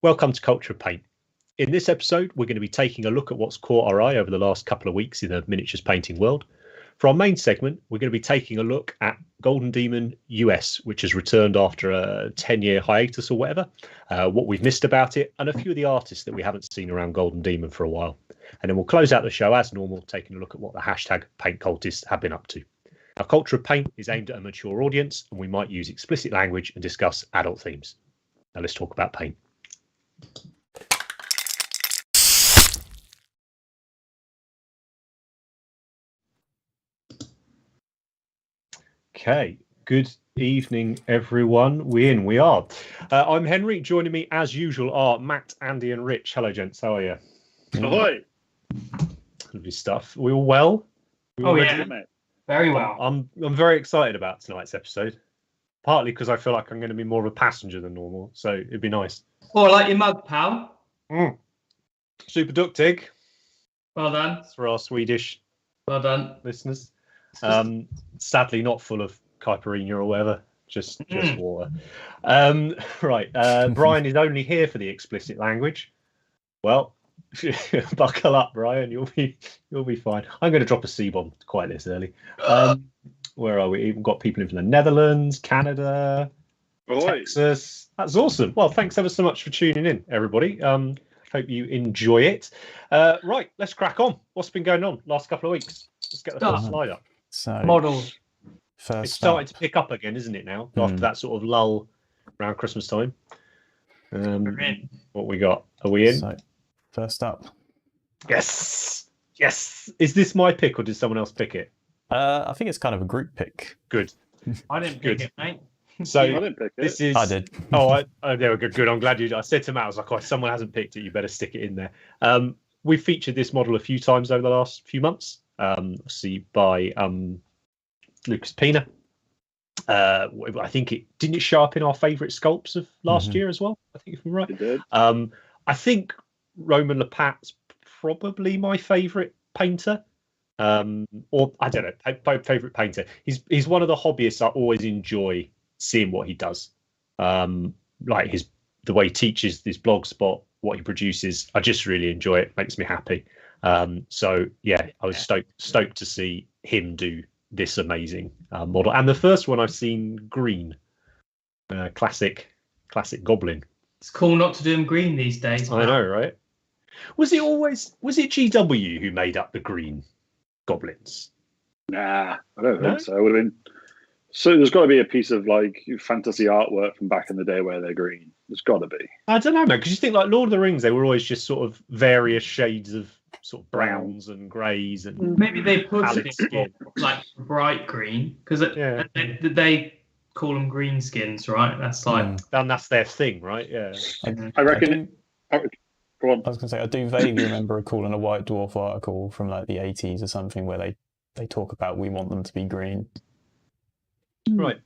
Welcome to Culture of Paint. In this episode, we're going to be taking a look at what's caught our eye over the last couple of weeks in the miniatures painting world. For our main segment, we're going to be taking a look at Golden Demon US, which has returned after a 10-year hiatus or whatever, what we've missed about it, and a few of the artists that we haven't seen around Golden Demon for a while. And then we'll close out the show as normal, taking a look at what the hashtag Paint Cultists have been up to. Our Culture of Paint is aimed at a mature audience, and we might use explicit language and discuss adult themes. Now let's talk about paint. Okay, good evening, everyone. We are. I'm Henry. Joining me, as usual, are Matt, Andy, and Rich. Hello, gents. How are you? Ahoy! Lovely stuff. We all well? Mate. Very well. I'm very excited about tonight's episode. Partly because I feel like I'm going to be more of a passenger than normal, so it'd be nice. Oh, I like your mug, pal. Super duktig. Well done. That's for our Swedish Well done. listeners. Sadly, not full of caipirinha or whatever, just water. Right, Brian is only here for the explicit language. Well, buckle up, Brian. You'll be fine. I'm going to drop a C-bomb quite this early. Where are we? Even got people in from the Netherlands, Canada, Texas. That's awesome. Well, thanks ever so much for tuning in, everybody. Hope you enjoy it. Right, let's crack on. What's been going on last couple of weeks? Let's get the first slide up. So Models. It's starting to pick up again, isn't it now? After that sort of lull around Christmas time. What we got? Are we in? So, first up. Yes. Is this my pick or did someone else pick it? I think it's kind of a group pick. Good. I didn't pick it, mate. So I didn't pick it. I did. There we go. Good. I'm glad you. I said to Matt, I was like, oh, if someone hasn't picked it, you better stick it in there. We've featured this model a few times over the last few months. See by Lucas Pina. I think it didn't show up in our favourite sculpts of last year as well. I think if I'm right. It did. I think Roman Lepat's probably my favourite painter. Or I don't know, favourite painter. He's one of the hobbyists I always enjoy seeing what he does. Like the way he teaches this blog spot, what he produces. I just really enjoy it. Makes me happy. So yeah, I was stoked to see him do this amazing model. And the first one I've seen green, classic Goblin. It's cool not to do them green these days. I know, right? Was it GW who made up the green Goblins? Nah, I don't think so. It would have been. So there's got to be a piece of like fantasy artwork from back in the day where they're green. There's got to be. I don't know, man. Because you think like Lord of the Rings, they were always just sort of various shades of sort of browns and greys and maybe they put pallid it skin. like bright green because they call them green skins, right? That's like and that's their thing, right? Yeah. I reckon. Go on. I was going to say, I do vaguely remember recalling a White Dwarf article from like the 80s or something where they talk about we want them to be green. Right.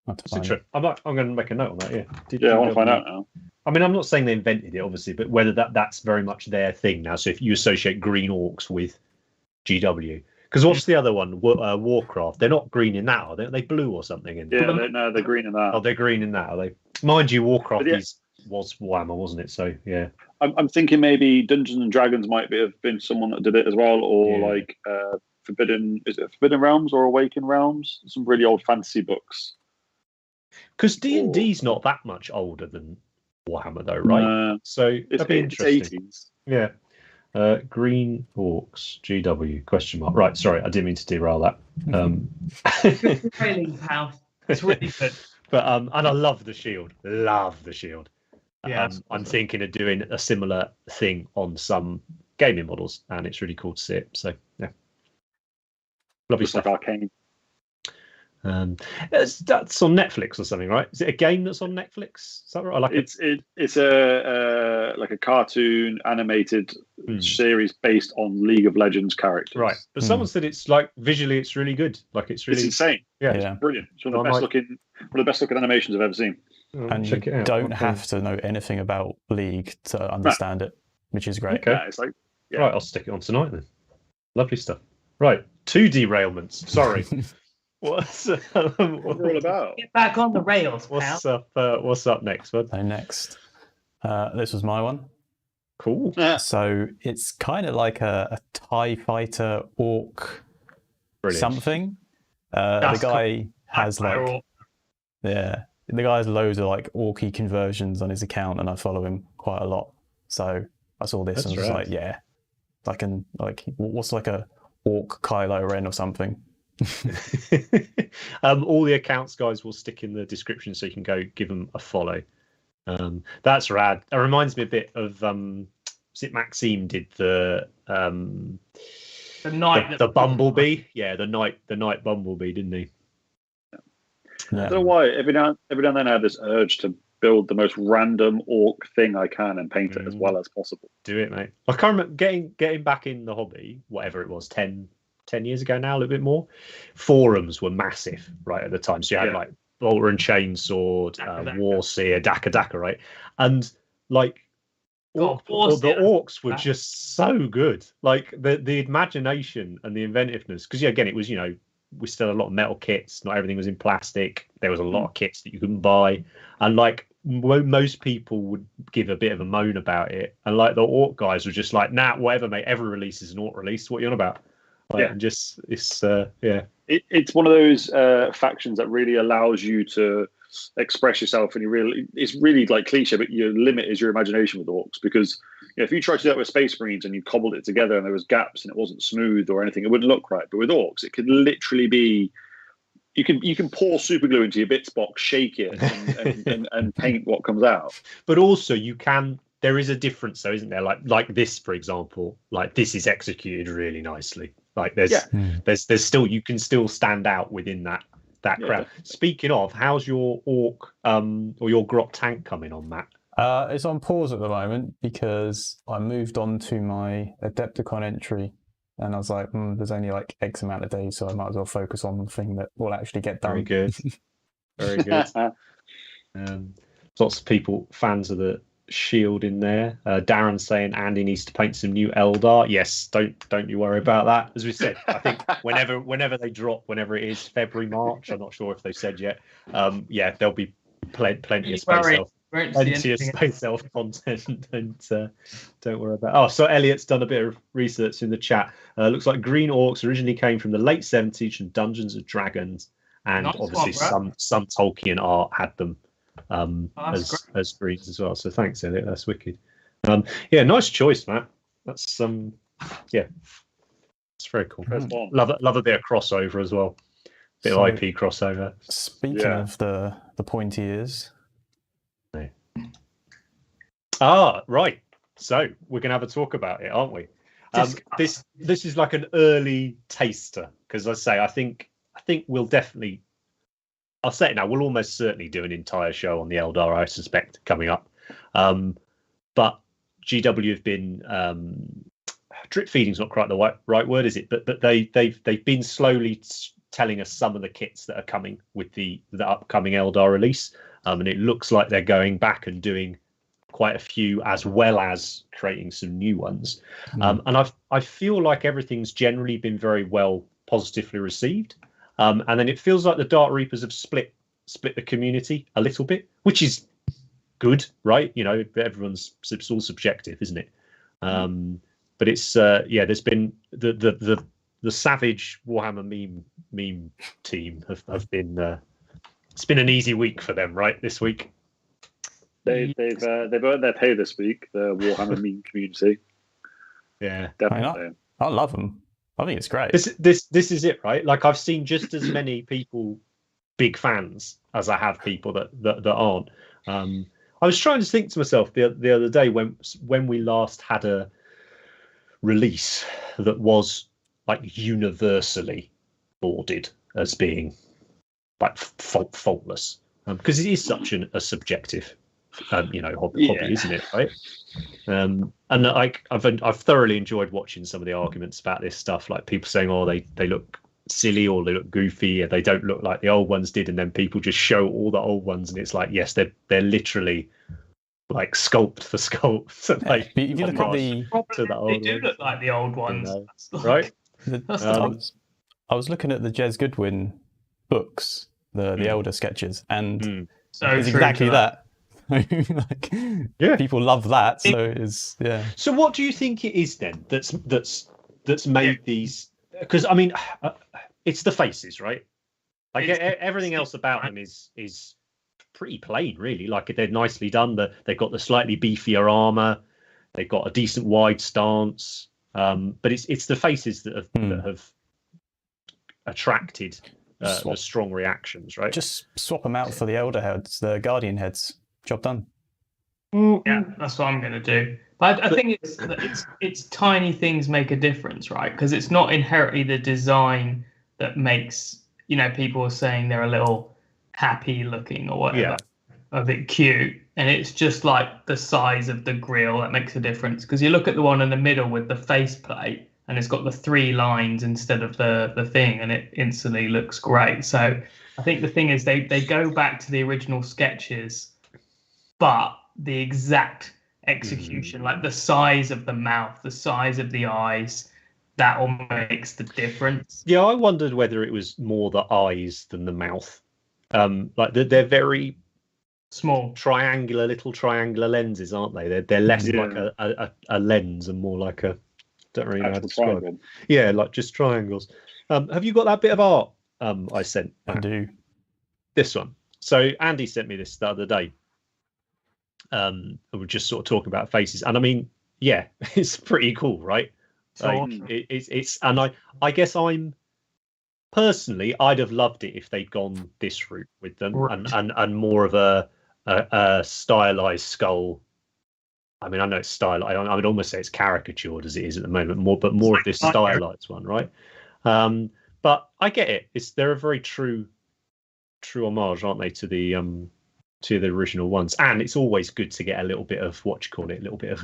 That's I'm going to make a note on that. Yeah. I want to find out now. I mean, I'm not saying they invented it, obviously, but whether that's very much their thing now. So if you associate green orcs with GW, because what's the other one? Warcraft. They're not green in that, are they? Are they blue or something? No, they're green in that. Oh, they're green in that, are they? Mind you, Warcraft was Warhammer, wasn't it? So yeah. I'm thinking maybe Dungeons and Dragons might have been someone that did it as well, or like Forbidden Realms or Awakened Realms? Some really old fantasy books. Because D&D's not that much older than Warhammer, though, right? So it's that'd be interesting. 80s. Yeah. Green Orcs, GW, question mark. Right, sorry, I didn't mean to derail that. trailing pal. It's really good. But and I love the shield. Yeah, I'm thinking of doing a similar thing on some gaming models, and it's really cool to see it. So yeah, lovely Just stuff. like Arcane. That's on Netflix or something, right? Is it a game that's on Netflix? Is that right? It's a like a cartoon animated series based on League of Legends characters. Right, but someone said it's like visually, it's really good. Like it's really insane. Yeah, it's brilliant. It's one of the best looking animations I've ever seen. And you don't have to know anything about League to understand it, which is great. Okay. Yeah, it's like right, I'll stick it on tonight then. Lovely stuff. Right, 2 derailments. Sorry. What's what we're all about? Get back on the rails, pal. What's up next, bud? So next, This was my one. Cool. So it's kind of like a TIE fighter orc something. The guy has like, the guy has loads of like orky conversions on his account, and I follow him quite a lot. So I saw this and was like, yeah, I can what's like a orc Kylo Ren or something. All the accounts, guys, will stick in the description so you can go give them a follow. That's rad. It reminds me a bit of was it Maxime did the Bumblebee? Yeah, the night Bumblebee, didn't he? Yeah. I don't know why. Every now and then I have this urge to build the most random orc thing I can and paint it as well as possible. Do it, mate. I can't remember getting back in the hobby, whatever it was, 10 years ago now, a little bit more. Forums were massive right at the time. So you had like Bolter and Chainsword, Warseer, Daka, right? And like the orcs were just so good. Like the imagination and the inventiveness. Because again, it was, we still had a lot of metal kits. Not everything was in plastic. There was a lot of kits that you couldn't buy. And like most people would give a bit of a moan about it. And like the orc guys were just like, nah, whatever, mate. Every release is an orc release. What are you on about? Like, and just it's it's one of those factions that really allows you to express yourself, and it's really like cliche, but your limit is your imagination with orcs, because if you tried to do that with Space Marines and you cobbled it together and there was gaps and it wasn't smooth or anything, it wouldn't look right. But with orcs, it could literally be you can pour super glue into your bits box, shake it, and paint what comes out. But also there is a difference though, isn't there? Like this, for example, like this is executed really nicely. Like there's still, you can still stand out within that crowd. Definitely. Speaking of, how's your orc or your grot tank coming on, Matt? It's on pause at the moment because I moved on to my Adepticon entry, and I was like, there's only like X amount of days, so I might as well focus on the thing that will actually get done. Very good. Very good. Lots of people, fans of the Shield in there. Darren saying Andy needs to paint some new Eldar. Yes, don't you worry about that. As we said, I think whenever they drop, whenever it is February, March, I'm not sure if they've said yet. There'll be plenty of space elf content, and don't worry about. Oh, so Elliot's done a bit of research in the chat. Looks like green orcs originally came from the late 70s from Dungeons and Dragons, and obviously some Tolkien art had them as greens as well. So thanks, Elliot. That's wicked. Nice choice, Matt. That's it's very cool. Love a bit of crossover as well. Bit of IP crossover. Speaking of the pointy ears. Right. So we're gonna have a talk about it, aren't we? This is like an early taster, because I think we'll definitely. I'll say it now. We'll almost certainly do an entire show on the Eldar, I suspect, coming up. But GW have been drip feeding's not quite the right word, is it? But they've been slowly telling us some of the kits that are coming with the upcoming Eldar release, and it looks like they're going back and doing quite a few, as well as creating some new ones. And I feel like everything's generally been very well positively received. And then it feels like the Dark Reapers have split the community a little bit, which is good, right? Everyone's, it's all subjective, isn't it? But it's there's been the Savage Warhammer meme team have been. It's been an easy week for them, right? This week, they've earned their pay this week. The Warhammer meme community. Yeah, definitely. I love them. I think it's great. This is it, right? Like I've seen just as many people, big fans, as I have people that aren't. I was trying to think to myself the other day when we last had a release that was like universally lauded as being like faultless, because it is such a subjective hobby, isn't it, right? And like I've thoroughly enjoyed watching some of the arguments about this stuff, like people saying, they look silly or they look goofy, or they don't look like the old ones did, and then people just show all the old ones, and it's like, yes, they're literally like sculpt for sculpt. Like, if you look at they do look like the old ones, right? I was looking at the Jez Goodwin books, the Elder sketches, and so it's exactly that. Like, people love that. So it's So what do you think it is then that's made these? Because I mean, it's the faces, right? Like everything else about them is pretty plain, really. Like they're nicely done. They've got the slightly beefier armor. They've got a decent wide stance. But it's the faces that have attracted the strong reactions, right? Just swap them out for the Elder heads, the Guardian heads. Job done. Yeah, that's what I'm going to do. But I think it's tiny things make a difference, right? Because it's not inherently the design that makes, people are saying they're a little happy looking or whatever, a bit cute. And it's just like the size of the grill that makes a difference. Because you look at the one in the middle with the faceplate, and it's got the 3 lines instead of the thing, and it instantly looks great. So I think the thing is they go back to the original sketches, but the exact execution, like the size of the mouth, the size of the eyes, that all makes the difference. Yeah, I wondered whether it was more the eyes than the mouth. Like they're very small, little triangular lenses, aren't they? They're less like a lens and more like a, don't really know how to describe it. Yeah, like just triangles. Have you got that bit of art I sent? I do. This one. So Andy sent me this the other day. We were just sort of talking about faces, and I mean, yeah, it's pretty cool, right? It's and I guess I'm personally, I'd have loved it if they'd gone this route with them, and more of a stylized skull. I mean, I know it's stylized. I would almost say it's caricatured as it is at the moment, but more of this stylized one, right? But I get it. They're a very true homage, aren't they, to the original ones? And it's always good to get a little bit of a little bit of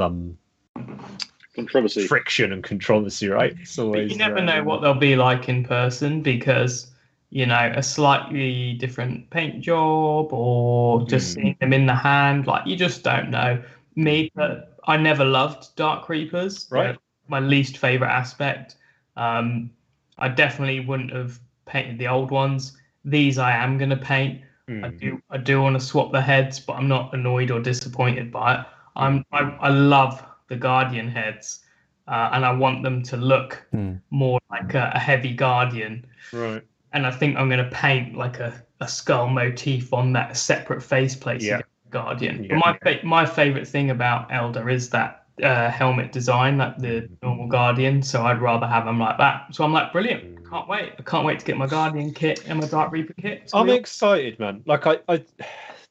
controversy, friction, and controversy, right? It's always, you never know what they'll be like in person because a slightly different paint job or just seeing them in the hand, like you just don't know. I never loved Dark Reapers. Right. My least favorite aspect. I definitely wouldn't have painted the old ones. These I am going to paint. I do want to swap the heads, but I'm not annoyed or disappointed by it. I love the Guardian heads, and I want them to look more like a heavy Guardian. Right. And I think I'm going to paint like a skull motif on that separate faceplate. Yeah. Guardian. Yeah. But my favorite thing about Elder is that helmet design, like the normal Guardian. So I'd rather have them like that. So I'm like, brilliant. I can't wait to get my Guardian kit and my Dark Reaper kit. I'm excited, man. Like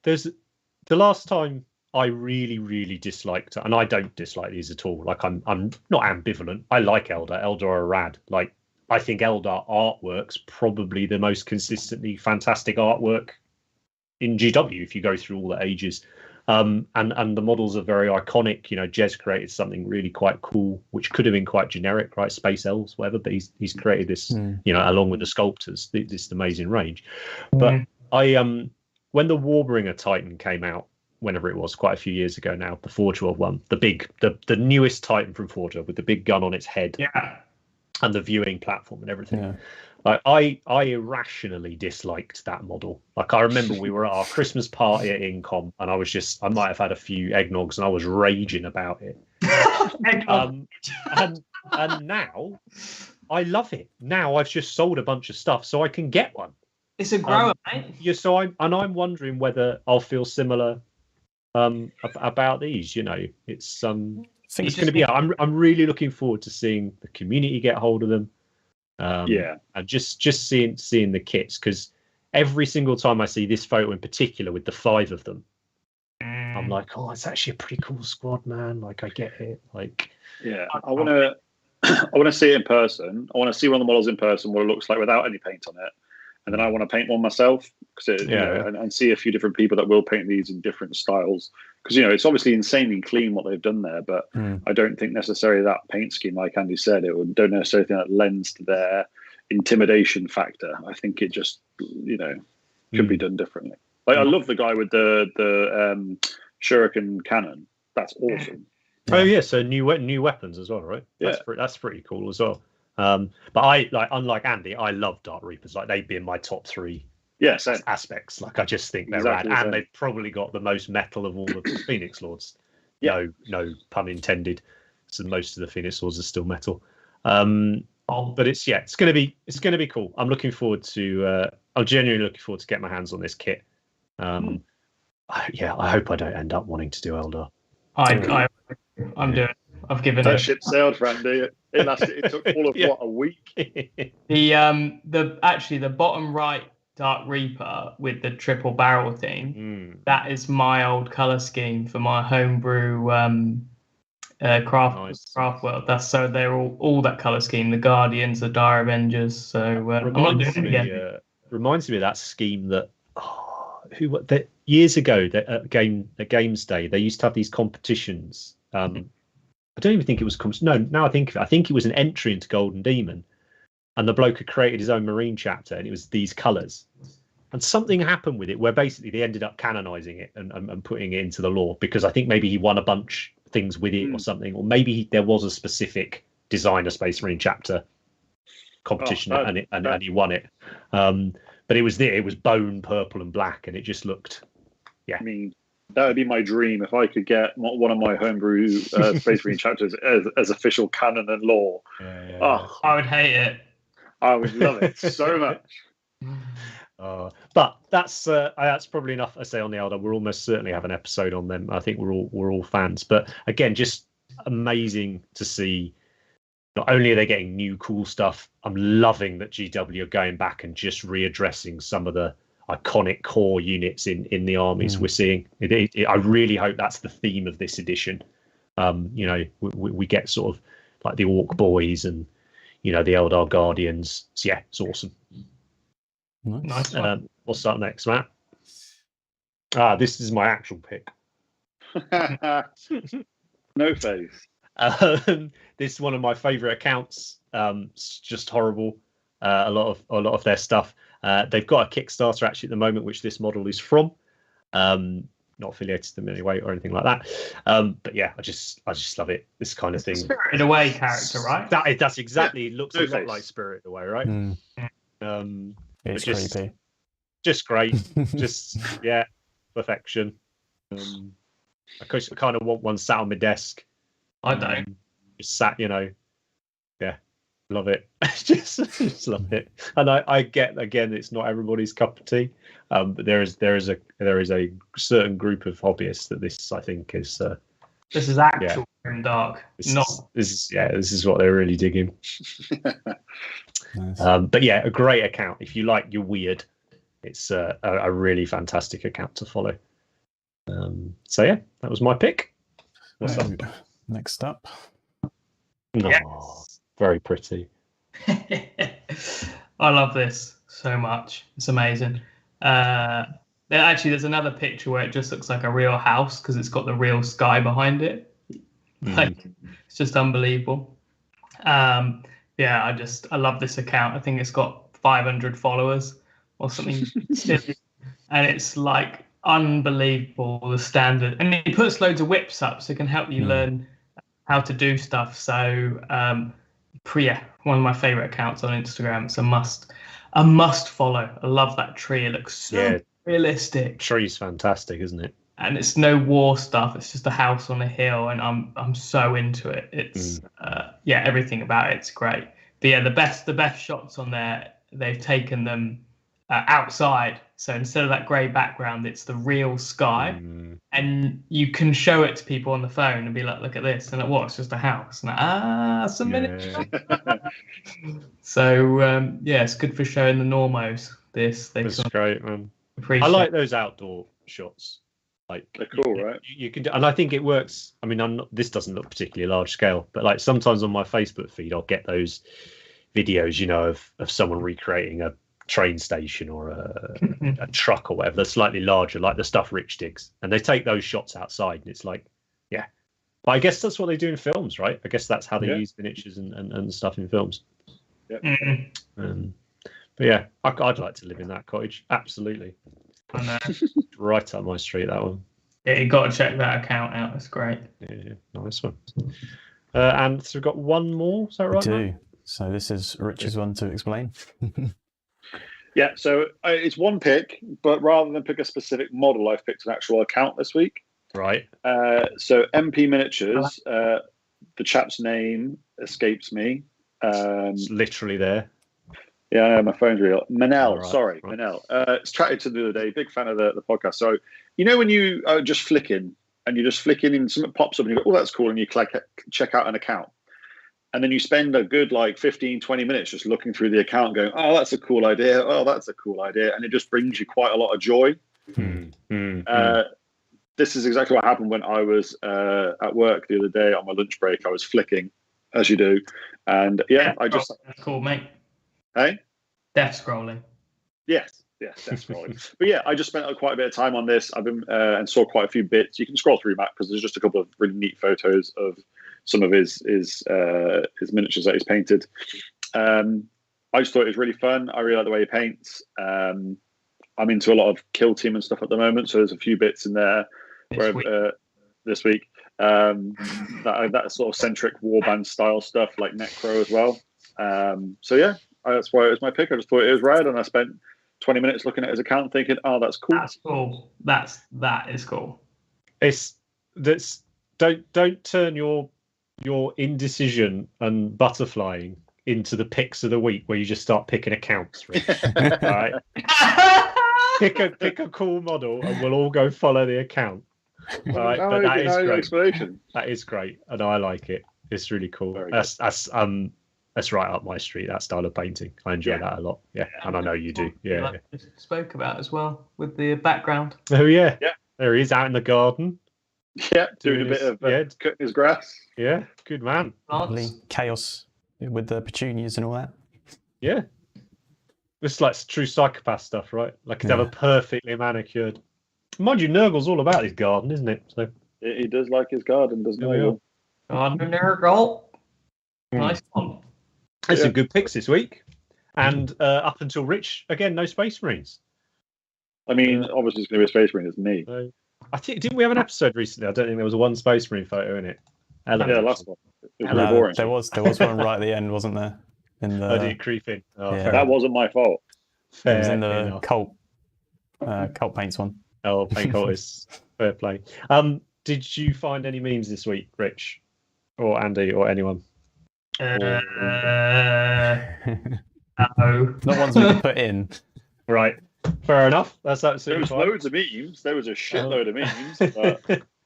there's the last time I really, really disliked it, and I don't dislike these at all. Like I'm not ambivalent. I like Elder. Elder are rad. Like I think Elder artwork's probably the most consistently fantastic artwork in GW if you go through all the ages. And the models are very iconic. Jez created something really quite cool, which could have been quite generic, right? Space elves, whatever. But he's created this, along with the sculptors, this amazing range. But when the Warbringer Titan came out, whenever it was, quite a few years ago now, the Forge World one, the newest Titan from Forge World with the big gun on its head, and the viewing platform and everything. Yeah. Like I irrationally disliked that model. Like I remember we were at our Christmas party at Incom, and I might have had a few eggnogs, and I was raging about it. And now I love it. Now I've just sold a bunch of stuff, so I can get one. It's a grower, mate. Yeah. So I'm wondering whether I'll feel similar about these. It's it's going to be. I'm really looking forward to seeing the community get hold of them. And just seeing the kits, because every single time I see this photo in particular with the 5 of them, I'm like, oh, it's actually a pretty cool squad, man. Like I get it. Like, yeah, I want to see it in person. I want to see one of the models in person, what it looks like without any paint on it, and then I want to paint one myself and see a few different people that will paint these in different styles. Because it's obviously insanely clean what they've done there, but I don't think necessarily that paint scheme, like Andy said, don't necessarily think that lends to their intimidation factor. I think it just could be done differently. Like I love the guy with the shuriken cannon. That's awesome. Oh yeah, so new weapons as well, right? Yeah, that's pretty cool as well. But I unlike Andy, I love Dark Reapers. Like they've been my top 3 aspects. Like I just think they're Exactly rad, the same. and they've probably got the most metal of all the Phoenix Lords. Yeah. No pun intended. So most of the Phoenix Lords are still metal. But it's gonna be cool. I'm looking forward to. I'm genuinely looking forward to get my hands on this kit. I hope I don't end up wanting to do Eldar. I'm doing. I've given That it. ship sailed for Andy. It took all of what, a week? The bottom right Dark Reaper with the triple barrel theme. That is my old color scheme for my homebrew craft world. They're all that color scheme. The Guardians, the Dire Avengers. So I'm not doing it again. Reminds me of that scheme that years ago at Games Day they used to have these competitions. I don't even think it was now I think of it. I think it was an entry into Golden Demon, and the bloke had created his own Marine chapter, and it was these colours. And something happened with it where basically they ended up canonizing it and putting it into the lore, because I think maybe he won a bunch of things with it or something, or maybe there was a specific designer Space Marine chapter competition and he won it. But it was bone purple and black, and it just looked. Yeah, I mean, that would be my dream if I could get one of my homebrew Space Marine chapters as official canon and lore. Oh, I would hate it. I would love it so much. But that's probably enough. I say on the Eldar, we'll almost certainly have an episode on them. I think we're all fans. But again, just amazing to see. Not only are they getting new cool stuff, I'm loving that GW are going back and just readdressing some of the iconic core units in the armies we're seeing. I really hope that's the theme of this edition. We get sort of like the Orc Boys and the Eldar Guardians. So yeah, it's awesome. Nice. What's up next, Matt? This is my actual pick. No face. This is one of my favorite accounts. It's just horrible. A lot of their stuff. They've got a Kickstarter actually at the moment, which this model is from. Not affiliated to them in any way or anything like that. But yeah, I just love it. This kind of thing. Spirited Away character, right? That's exactly. It looks a lot like Spirited Away, right? It's creepy. Just great. Just perfection. I kind of want one sat on my desk. I don't. Just sat, love it. just love it. And I get, again, it's not everybody's cup of tea, but there is a certain group of hobbyists that this, I think, is. This is actual grim dark. This is what they're really digging. Nice. But yeah, a great account. If you like your weird, it's a really fantastic account to follow. So yeah, that was my pick. What's up? Next up. Yes. Very pretty. I love this so much. It's amazing. Actually, there's another picture where it just looks like a real house because it's got the real sky behind it. It's just unbelievable. I love this account. I think it's got 500 followers or something silly, and it's like unbelievable, the standard. And he puts loads of whips up so it can help you learn how to do stuff. So one of my favorite accounts on Instagram. It's a must follow. I love that tree. It looks so realistic. Tree's fantastic, isn't it? And it's no war stuff. It's just a house on a hill, and I'm so into it. It's everything about it's great. But yeah, the best shots on there, they've taken them outside. So instead of that grey background, it's the real sky, and you can show it to people on the phone and be like, "Look at this," and it's just a house. And it's a miniature. So it's good for showing the normos. This great, man. I like those outdoor shots. Like they're cool, right? You can do, and I think it works. I mean, this doesn't look particularly large scale, but like sometimes on my Facebook feed, I'll get those videos, of someone recreating a train station or a truck or whatever that's slightly larger, like the stuff Rich digs, and they take those shots outside, and it's like, but I guess that's what they do in films, right? I guess that's how they use miniatures and stuff in films. But yeah, I'd like to live in that cottage, absolutely. Right up my street, that one. Yeah, you got to check that account out. It's great. Yeah, nice one. And so we've got one more. Is that right? We do. So this is Rich's one to explain. Yeah, so it's one pick, but rather than pick a specific model, I've picked an actual account this week. Right. So MP Miniatures, the chap's name escapes me. It's literally there. Yeah, my phone's real. Manel, right, sorry, right. Manel. Chatted to the other day, big fan of the podcast. So, when you are just flicking and you're just flicking and something pops up and you go, oh, that's cool, and you check out an account. And then you spend a good 15, 20 minutes just looking through the account going, oh, that's a cool idea. Oh, that's a cool idea. And it just brings you quite a lot of joy. This is exactly what happened when I was at work the other day on my lunch break. I was flicking, as you do. And That's cool, mate. Hey? Death scrolling. Yes, death scrolling. But I just spent quite a bit of time on this. I've been and saw quite a few bits. You can scroll through, Matt, because there's just a couple of really neat photos of some of his miniatures that he's painted. I just thought it was really fun. I really like the way he paints. I'm into a lot of Kill Team and stuff at the moment, so there's a few bits in there this week. That sort of centric warband style stuff like Necro as well. That's why it was my pick. I just thought it was rad, and I spent 20 minutes looking at his account thinking, oh, that's cool. That's cool. That is cool. Don't turn your indecision and butterflying into the picks of the week where you just start picking accounts. Rich. Right? pick a cool model and we'll all go follow the account. Right? But that is great. Explanation. That is great, and I like it. It's really cool. That's right up my street. That style of painting, I enjoy that a lot. Yeah, and I know you do. Yeah, like we spoke about as well with the background. Oh yeah. There he is out in the garden. Yeah, doing a bit of cutting his grass. Yeah, good man. Lovely chaos with the petunias and all that. Yeah. It's like true psychopath stuff, right? Like to have a perfectly manicured. Mind you, Nurgle's all about his garden, isn't it? So he does like his garden, doesn't he? Garden Nurgle. Nice one. There's some good picks this week. And up until Rich, again, no Space Marines. I mean, obviously it's going to be a Space Marine, it's me. So, I think didn't we have an episode recently? I don't think there was one Space Marine photo in it. Last one. It was really boring. There was one right at the end, wasn't there? In the, did it creep in? That wasn't my fault. It was in the cult paints one. Oh, paint cultist. Fair play. Did you find any memes this week, Rich, or Andy, or anyone? No. Not ones we can put in. Right. Fair enough. That's absolutely fine. There was loads of memes. There was a shitload of memes.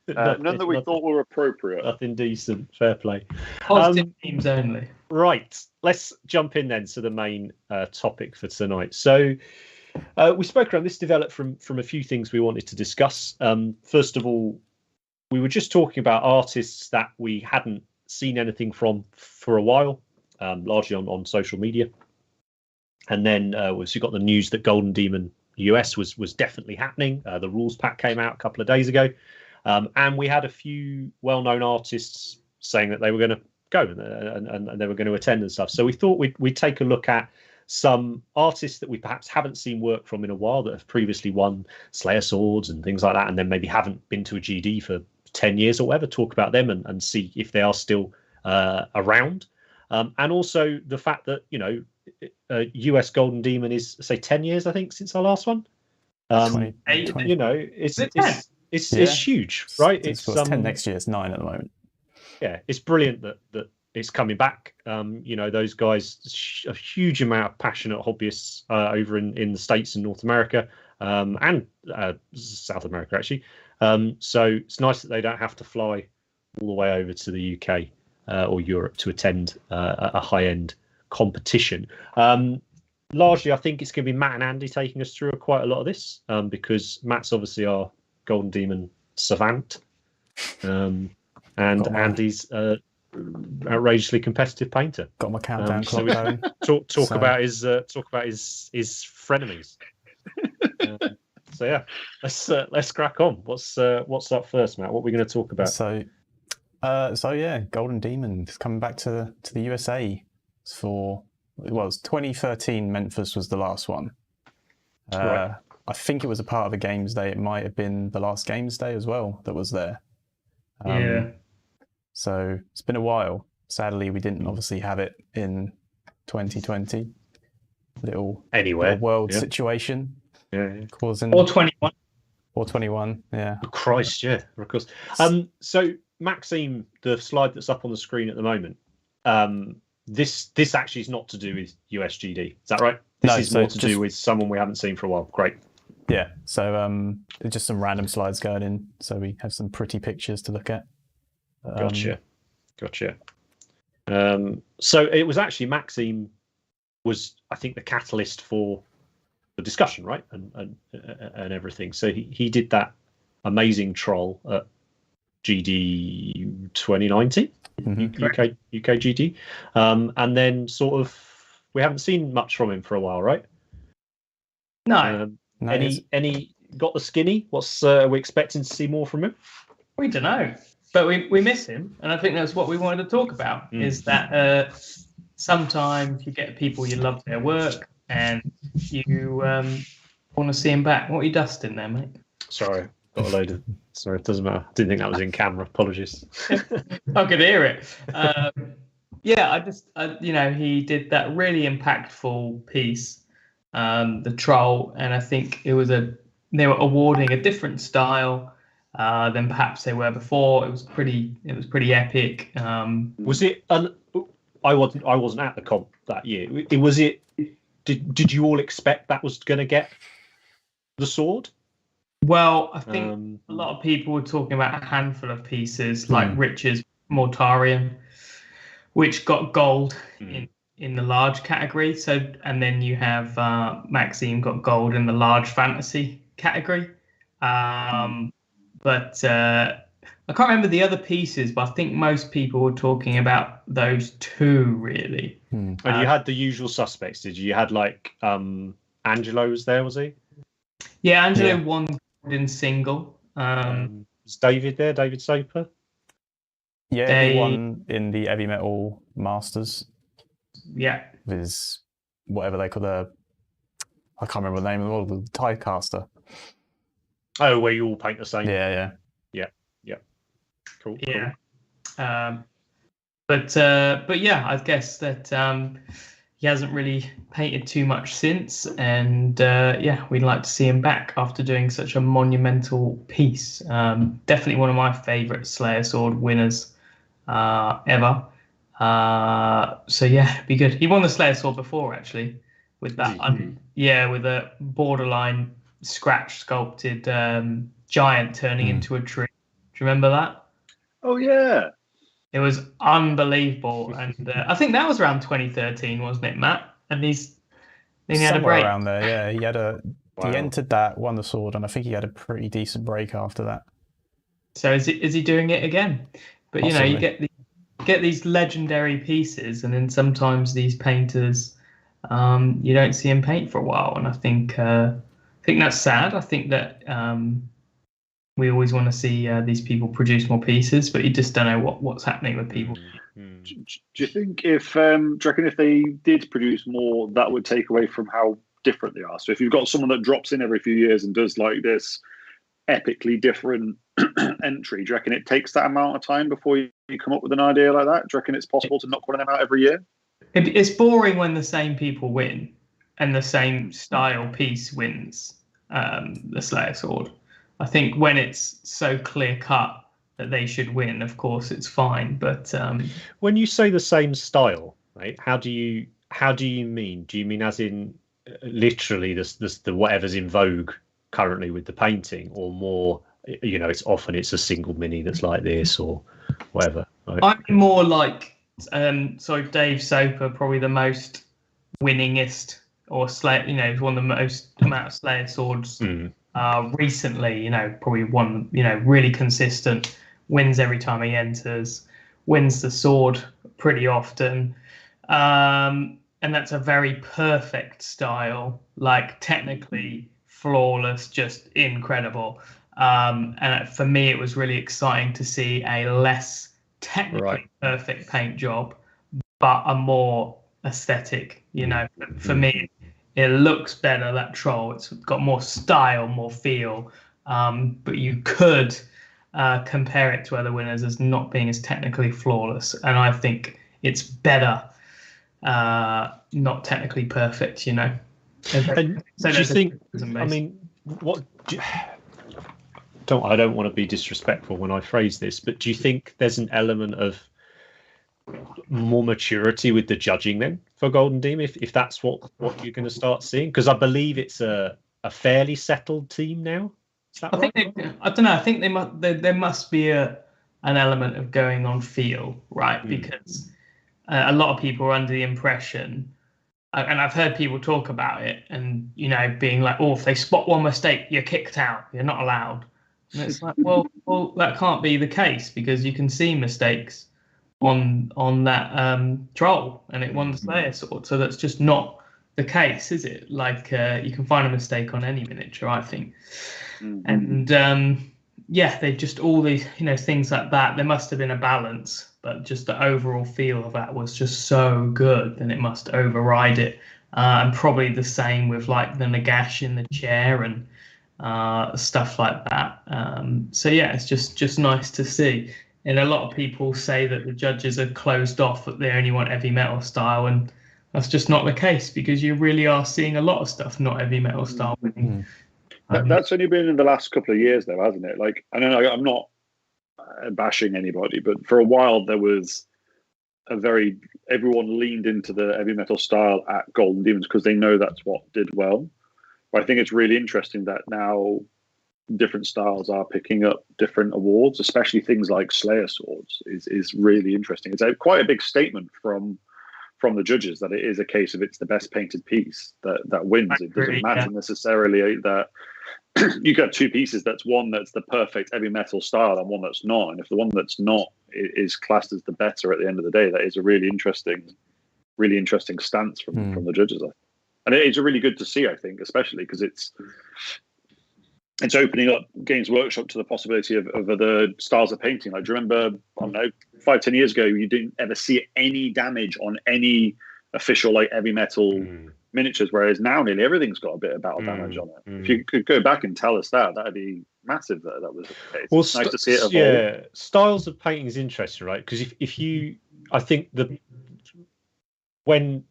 But none that we thought were appropriate. Nothing decent. Fair play. Positive memes only. Right. Let's jump in then to the main topic for tonight. So we spoke around. This developed from a few things we wanted to discuss. First of all, we were just talking about artists that we hadn't seen anything from for a while, largely on social media. And then we got the news that Golden Demon US was definitely happening. The rules pack came out a couple of days ago. And we had a few well-known artists saying that they were going to go and they were going to attend and stuff. So we thought we'd take a look at some artists that we perhaps haven't seen work from in a while that have previously won Slayer Swords and things like that, and then maybe haven't been to a GD for 10 years or whatever, talk about them and see if they are still around. And also the fact that, US Golden Demon is, say, 10 years, I think, since our last one. 20. It's huge, right? It's 10 next year. It's 9 at the moment. Yeah, it's brilliant that it's coming back. Those guys, a huge amount of passionate hobbyists over in the States and North America and South America, actually. So it's nice that they don't have to fly all the way over to the UK or Europe to attend a high-end competition. Largely, I think it's going to be Matt and Andy taking us through quite a lot of this because Matt's obviously our Golden Demon savant, and Andy's outrageously competitive painter. Got my countdown clock going. Talk about his frenemies. Let's crack on. What's up first, Matt? What are we going to talk about? So Golden Demon is coming back to the USA for 2013. Memphis was the last one. Right. I think it was a part of a Games Day. It might have been the last Games Day as well that was there. So it's been a while. Sadly, we didn't obviously have it in 2020. little anywhere world situation. Yeah. Causing or 21. Or 21, yeah. Oh, Christ, yeah, of course. So Maxime, the slide that's up on the screen at the moment, this actually is not to do with USGD. Is that right? This is more to do with someone we haven't seen for a while. Great. Yeah. So just some random slides going in, so we have some pretty pictures to look at. Gotcha. So it was actually Maxime was, I think, the catalyst for the discussion, right, and everything. So he did that amazing troll at GD 2019, UK GD, and then sort of we haven't seen much from him for a while, right? No. Any got the skinny? What's are we expecting to see more from him? We don't know, but we miss him, and I think that's what we wanted to talk about. Is that sometimes you get people you love their work, and you want to see him back. What are you dusting there, mate? Sorry, got a load of. Sorry, it doesn't matter. I didn't think that was in camera. Apologies. I could hear it. Yeah, he did that really impactful piece, the troll, and I think they were awarding a different style than perhaps they were before. It was pretty epic. Was it? I wasn't at the comp that year. Did you all expect that was going to get the sword? Well, I think a lot of people were talking about a handful of pieces like Rich's Mortarion, which got gold in the large category. So, and then you have Maxime got gold in the large fantasy category. But I can't remember the other pieces, but I think most people were talking about those two really. And you had the usual suspects, did you? You had like Angelo was there, was he? Yeah, Angelo won in single. Was David there? David Soper? Yeah, he won in the Heavy Metal Masters. Yeah. With whatever they call I can't remember the name of the Tidecaster. Oh, where you all paint the same. Yeah. Cool. Yeah. Cool. But yeah, I guess that he hasn't really painted too much since, and we'd like to see him back after doing such a monumental piece. Definitely one of my favourite Slayer Sword winners ever. So yeah, it'd be good. He won the Slayer Sword before, actually, with that. With a borderline scratch sculpted giant turning into a tree. Do you remember that? Oh yeah. It was unbelievable, and I think that was around 2013, wasn't it, Matt? And he had a break around there. Yeah, he had he entered that, won the sword, and I think he had a pretty decent break after that. So is he doing it again? But Possibly. You get these legendary pieces, and then sometimes these painters, you don't see him paint for a while, and I think that's sad. I think that we always want to see these people produce more pieces, but you just don't know what's happening with people. Do you think do you reckon if they did produce more, that would take away from how different they are? So if you've got someone that drops in every few years and does like this epically different entry, do you reckon it takes that amount of time before you come up with an idea like that? Do you reckon it's possible to knock one of them out every year? It's boring when the same people win and the same style piece wins the Slayer Sword. I think when it's so clear cut that they should win, of course, it's fine. But when you say the same style, right? How do you mean? Do you mean as in literally the whatever's in vogue currently with the painting, or more? It's a single mini that's like this or whatever. Right? I'm more like Dave Soper, probably the most winningest, or Slayer. One of the most amount of Slayer Swords. Recently, probably one, really consistent, wins every time he enters, wins the sword pretty often. And that's a very perfect style, like technically flawless, just incredible. And for me, it was really exciting to see a less technically perfect paint job, but a more aesthetic, for me. It looks better, that troll. It's got more style, more feel. But you could compare it to other winners as not being as technically flawless. And I think it's better not technically perfect, you know. And do you think? I mean, what? I don't want to be disrespectful when I phrase this, but do you think there's an element of more maturity with the judging then for Golden Demon, if that's what you're going to start seeing? Because I believe it's a fairly settled team now. Is that right? I don't know. I think there must be an element of going on feel, right? Because a lot of people are under the impression, and I've heard people talk about it, and you know, being like, "Oh, if they spot one mistake, you're kicked out. You're not allowed." And it's like, well, that can't be the case, because you can see mistakes on that troll, and it won the Slayer sword. So that's just not the case, is it? Like you can find a mistake on any miniature, I think. And they just all these, you know, things like that. There must have been a balance, but just the overall feel of that was just so good, and it must override it. And probably the same with like the Nagash in the chair and stuff like that. So yeah, it's just nice to see. And a lot of people say that the judges are closed off, that they only want heavy metal style, and that's just not the case, because you really are seeing a lot of stuff not heavy metal style winning. That's only been in the last couple of years, though, hasn't it? Like, I don't know, I'm not bashing anybody, but for a while there was everyone leaned into the heavy metal style at Golden Demons because they know that's what did well. But I think it's really interesting that now different styles are picking up different awards, especially things like Slayer swords is really interesting. It's quite a big statement from the judges that it is a case of it's the best painted piece that wins. It doesn't matter necessarily that you got two pieces. That's one that's the perfect heavy metal style and one that's not. And if the one that's not is classed as the better at the end of the day, that is a really interesting stance from the judges. And it's really good to see, I think, especially because it's opening up Games Workshop to the possibility of other styles of painting. Like, do you remember, I don't know, 5-10 years ago, you didn't ever see any damage on any official like heavy metal miniatures, whereas now nearly everything's got a bit of battle damage on it. If you could go back and tell us that'd be massive. That was the case. Well, it's nice to see it evolve. Yeah, styles of painting is interesting, right? Because I think when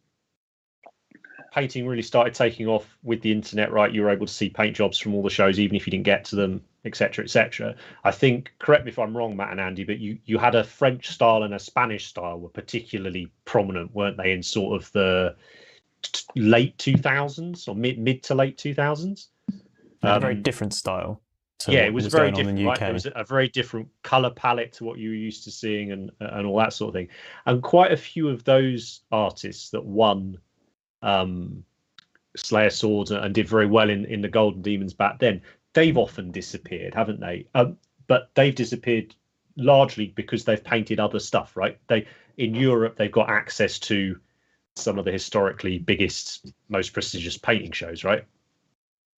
painting really started taking off with the internet, right, you were able to see paint jobs from all the shows, even if you didn't get to them, etc., etc. I think, correct me if I'm wrong, Matt and Andy, but you had a French style and a Spanish style were particularly prominent, weren't they, in sort of the late 2000s or mid to late 2000s? A very different style. It was very different, right? There was a very different color palette to what you were used to seeing and all that sort of thing. And quite a few of those artists that won Slayer swords and did very well in the Golden Demons back then, they've often disappeared, haven't they? But they've disappeared largely because they've painted other stuff, right? In Europe, they've got access to some of the historically biggest, most prestigious painting shows, right?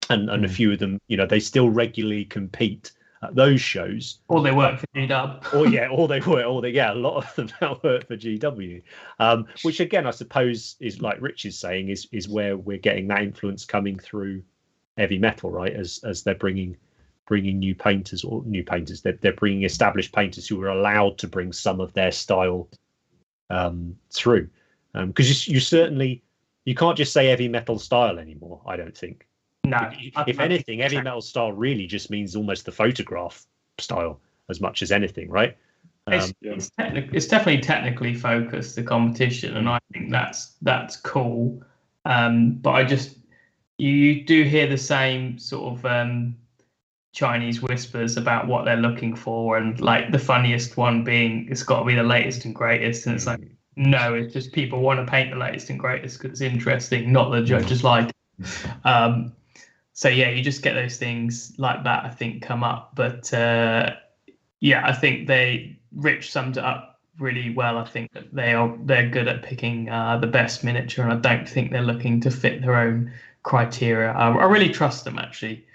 And a few of them, you know, they still regularly compete at those shows. Or they work for GW. A lot of them now work for GW. Which again, I suppose is like Rich is saying, is where we're getting that influence coming through heavy metal, right? As they're bringing new painters, they're bringing established painters who are allowed to bring some of their style through. Because you can't just say heavy metal style anymore, I don't think. No. If anything, heavy metal style really just means almost the photograph style as much as anything, right? It's definitely technically focused, the competition, and I think that's cool. But you do hear the same sort of Chinese whispers about what they're looking for, and like the funniest one being it's got to be the latest and greatest, and it's like, no, it's just people want to paint the latest and greatest because it's interesting, not the judges like. So yeah, you just get those things like that, I think, come up. But I think Rich summed it up really well. I think that they're good at picking the best miniature, and I don't think they're looking to fit their own criteria. I really trust them, actually.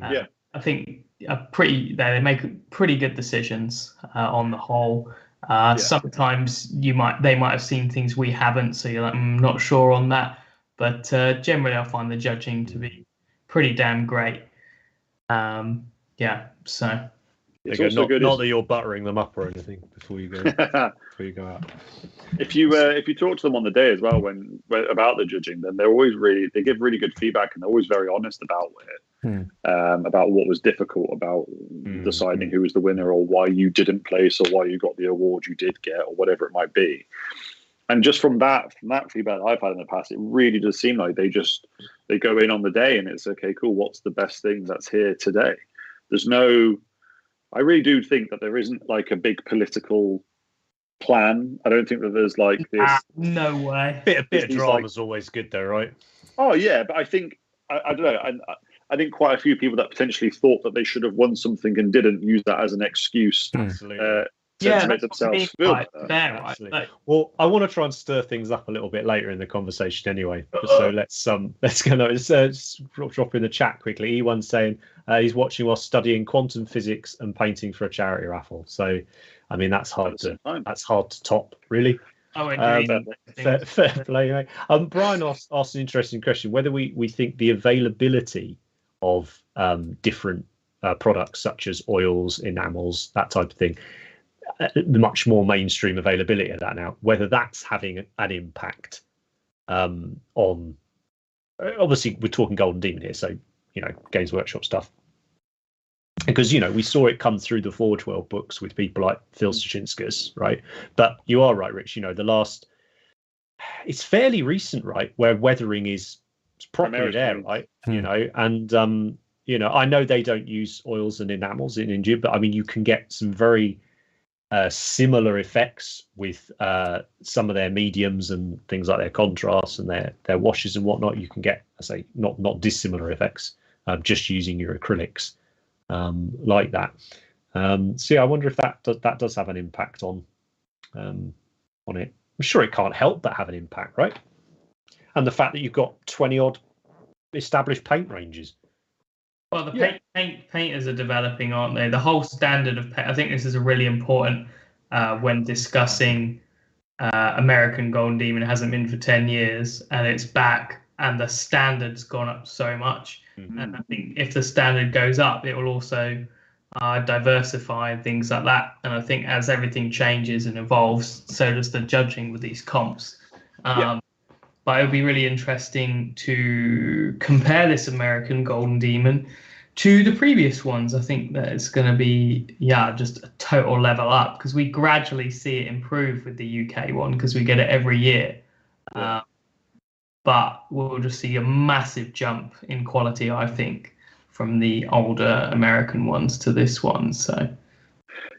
I think they make pretty good decisions on the whole. Sometimes they might have seen things we haven't, so you're like, I'm not sure on that. But generally, I find the judging to be pretty damn great. So It's also good. Not that you're buttering them up or anything before you go out. If you talk to them on the day as well when about the judging, then they give really good feedback, and they're always very honest about it, about what was difficult about deciding who was the winner, or why you didn't place, or why you got the award you did get, or whatever it might be. And just from that feedback I've had in the past, it really does seem like they go in on the day and it's okay, cool. What's the best thing that's here today? I really do think that there isn't like a big political plan. I don't think that there's like this. No way. Bit of drama's always good though, right? Oh yeah, but I think I don't know. I think quite a few people that potentially thought that they should have won something and didn't use that as an excuse. Absolutely. To make themselves feel right there, right? Like, well, I want to try and stir things up a little bit later in the conversation anyway. So let's drop in the chat quickly. E1's saying he's watching while studying quantum physics and painting for a charity raffle. So, I mean, that's hard to top, really. Oh, indeed. Fair play, mate. Brian asked an interesting question: whether we think the availability of different products such as oils, enamels, that type of thing, the much more mainstream availability of that now, whether that's having an impact on, obviously we're talking Golden Demon here, so Games Workshop stuff, because we saw it come through the Forge World books with people like Phil Stachinskas, right? But you are right, Rich, it's fairly recent, right, where weathering is properly there, right? And I know they don't use oils and enamels in India, but I mean you can get some very similar effects with some of their mediums and things like their contrasts and their washes and whatnot. You can get, I say, not dissimilar effects just using your acrylics like that. So yeah, I wonder if that does have an impact on it. I'm sure it can't help but have an impact, right? And the fact that you've got 20 odd established paint ranges. Well, the painters are developing, aren't they? The whole standard of paint. I think this is a really important when discussing American Golden Demon. It hasn't been for 10 years, and it's back, and the standard's gone up so much. Mm-hmm. And I think if the standard goes up, it will also diversify and things like that. And I think as everything changes and evolves, so does the judging with these comps. But it would be really interesting to compare this American Golden Demon to the previous ones. I think that it's going to be, just a total level up, because we gradually see it improve with the UK one because we get it every year. But we'll just see a massive jump in quality, I think, from the older American ones to this one. So,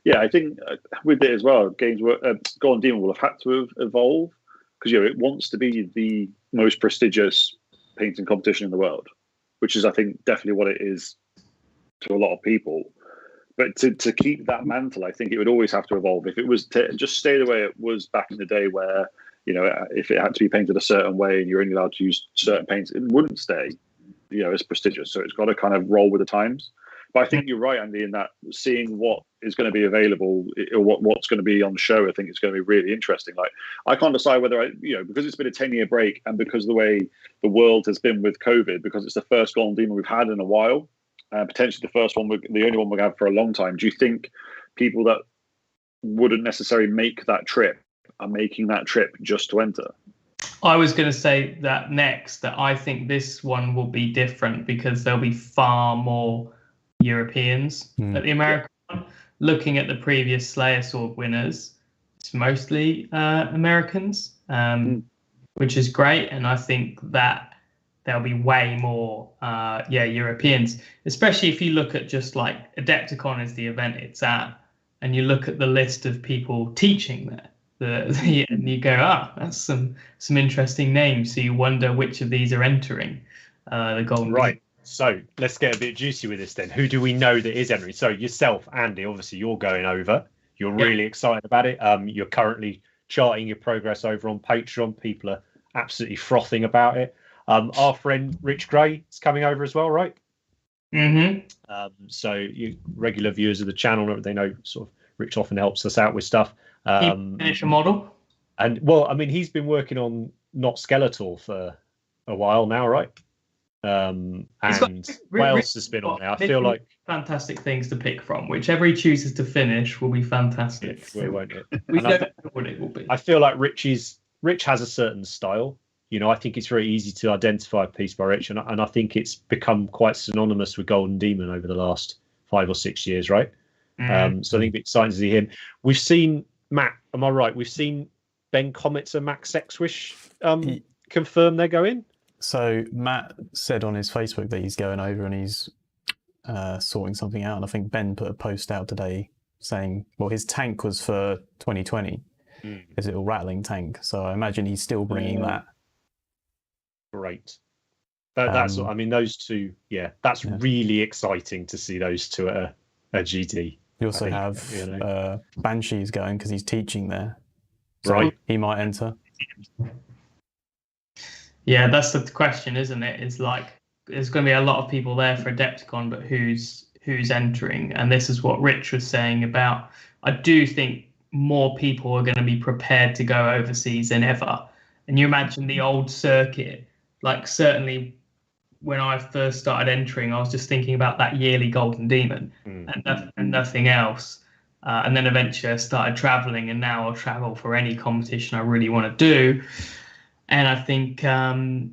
yeah, I think with it as well, Golden Demon will have had to have evolved, because it wants to be the most prestigious painting competition in the world, which is, I think, definitely what it is to a lot of people. But to keep that mantle, I think it would always have to evolve. If it was to just stay the way it was back in the day, where if it had to be painted a certain way and you're only allowed to use certain paints, it wouldn't stay as prestigious. So it's got to kind of roll with the times. But I think you're right, Andy, in that seeing what is going to be available or what's going to be on the show, I think it's going to be really interesting. Like, I can't decide whether because it's been a 10-year break, and because of the way the world has been with COVID, because it's the first Golden Demon we've had in a while, potentially the first one, the only one we'll have for a long time. Do you think people that wouldn't necessarily make that trip are making that trip just to enter? I was going to say that next, that I think this one will be different because there'll be far more Europeans at the American one. Looking at the previous Slayer Sword winners, it's mostly Americans, which is great. And I think that there'll be way more Europeans, especially if you look at just like Adepticon is the event it's at, and you look at the list of people teaching there. And you go, that's some interesting names. So you wonder which of these are entering the Golden Right. So let's get a bit juicy with this then. Who do we know that is entering? So yourself, Andy, obviously you're going over. You're really excited about it. You're currently charting your progress over on Patreon. People are absolutely frothing about it. Our friend Rich Gray is coming over as well, right? Mm-hmm. So you regular viewers of the channel, they know sort of Rich often helps us out with stuff. Finish a model. And well, I mean, he's been working on Not Skeletal for a while now, right? And what else has been on there? I feel like fantastic things to pick from. Whichever he chooses to finish will be fantastic. Won't it? We don't know what it will be. I feel like Rich has a certain style. I think it's very easy to identify a piece by Rich, and I think it's become quite synonymous with Golden Demon over the last 5 or 6 years, right? So I think it's exciting to see him. We've seen Matt. Am I right? We've seen Ben Comets and Max Sexwish confirm they're going. So Matt said on his Facebook that he's going over and he's sorting something out. And I think Ben put a post out today saying, well, his tank was for 2020. His little rattling tank. So I imagine he's still bringing that. Great. That's I mean, those two. Yeah, that's really exciting to see those two at a GT. You also have Banshee's going because he's teaching there. So right. He might enter. Yeah, that's the question, isn't it? It's like there's going to be a lot of people there for Adepticon, but who's entering? And this is what Rich was saying about. I do think more people are going to be prepared to go overseas than ever. And you imagine the old circuit, like certainly when I first started entering, I was just thinking about that yearly Golden Demon and nothing else. And then eventually I started traveling, and now I'll travel for any competition I really want to do. And I think, I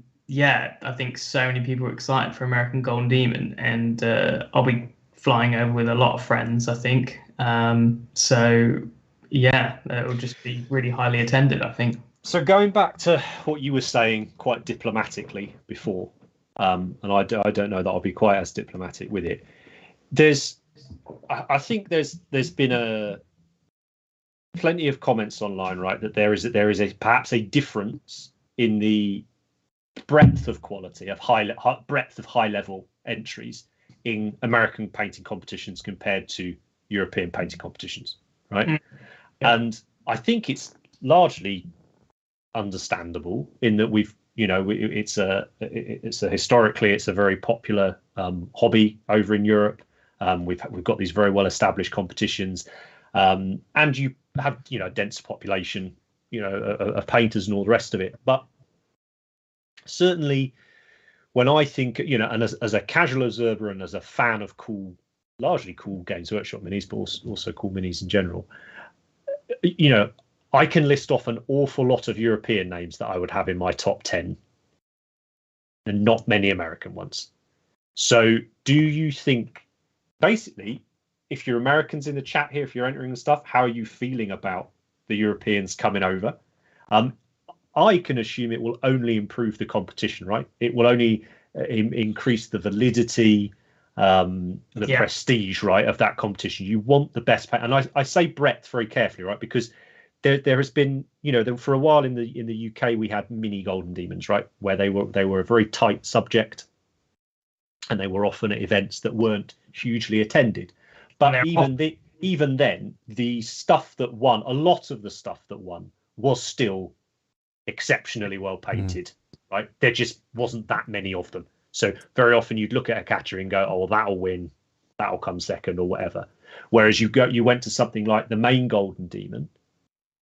think so many people are excited for American Golden Demon, and I'll be flying over with a lot of friends, I think. It'll just be really highly attended, I think. So going back to what you were saying quite diplomatically before, and I don't know that I'll be quite as diplomatic with it. I think there's been plenty of comments online, right, that there is perhaps a difference in the breadth of quality of breadth of high level entries in American painting competitions compared to European painting competitions, right? And I think it's largely understandable in that historically it's a very popular hobby over in Europe. We've got these very well established competitions, and you have a dense population, of painters and all the rest of it. But certainly, when I think, and as a casual observer and as a fan of largely cool Games Workshop minis, but also cool minis in general, I can list off an awful lot of European names that I would have in my top 10, and not many American ones. So, do you think? Basically, if you're Americans in the chat here, if you're entering the stuff, how are you feeling about the Europeans coming over? I can assume it will only improve the competition, right? It will only increase the validity, the prestige, right, of that competition. You want the best paint, and I say breadth very carefully, right, because there has been, for a while in the UK we had mini Golden Demons, right, where they were a very tight subject. And they were often at events that weren't hugely attended. But even then, the stuff that won, a lot of the stuff that won, was still exceptionally well painted, right? There just wasn't that many of them. So very often you'd look at a category and go, oh, well, that'll win, that'll come second or whatever. Whereas you went to something like the main Golden Demon,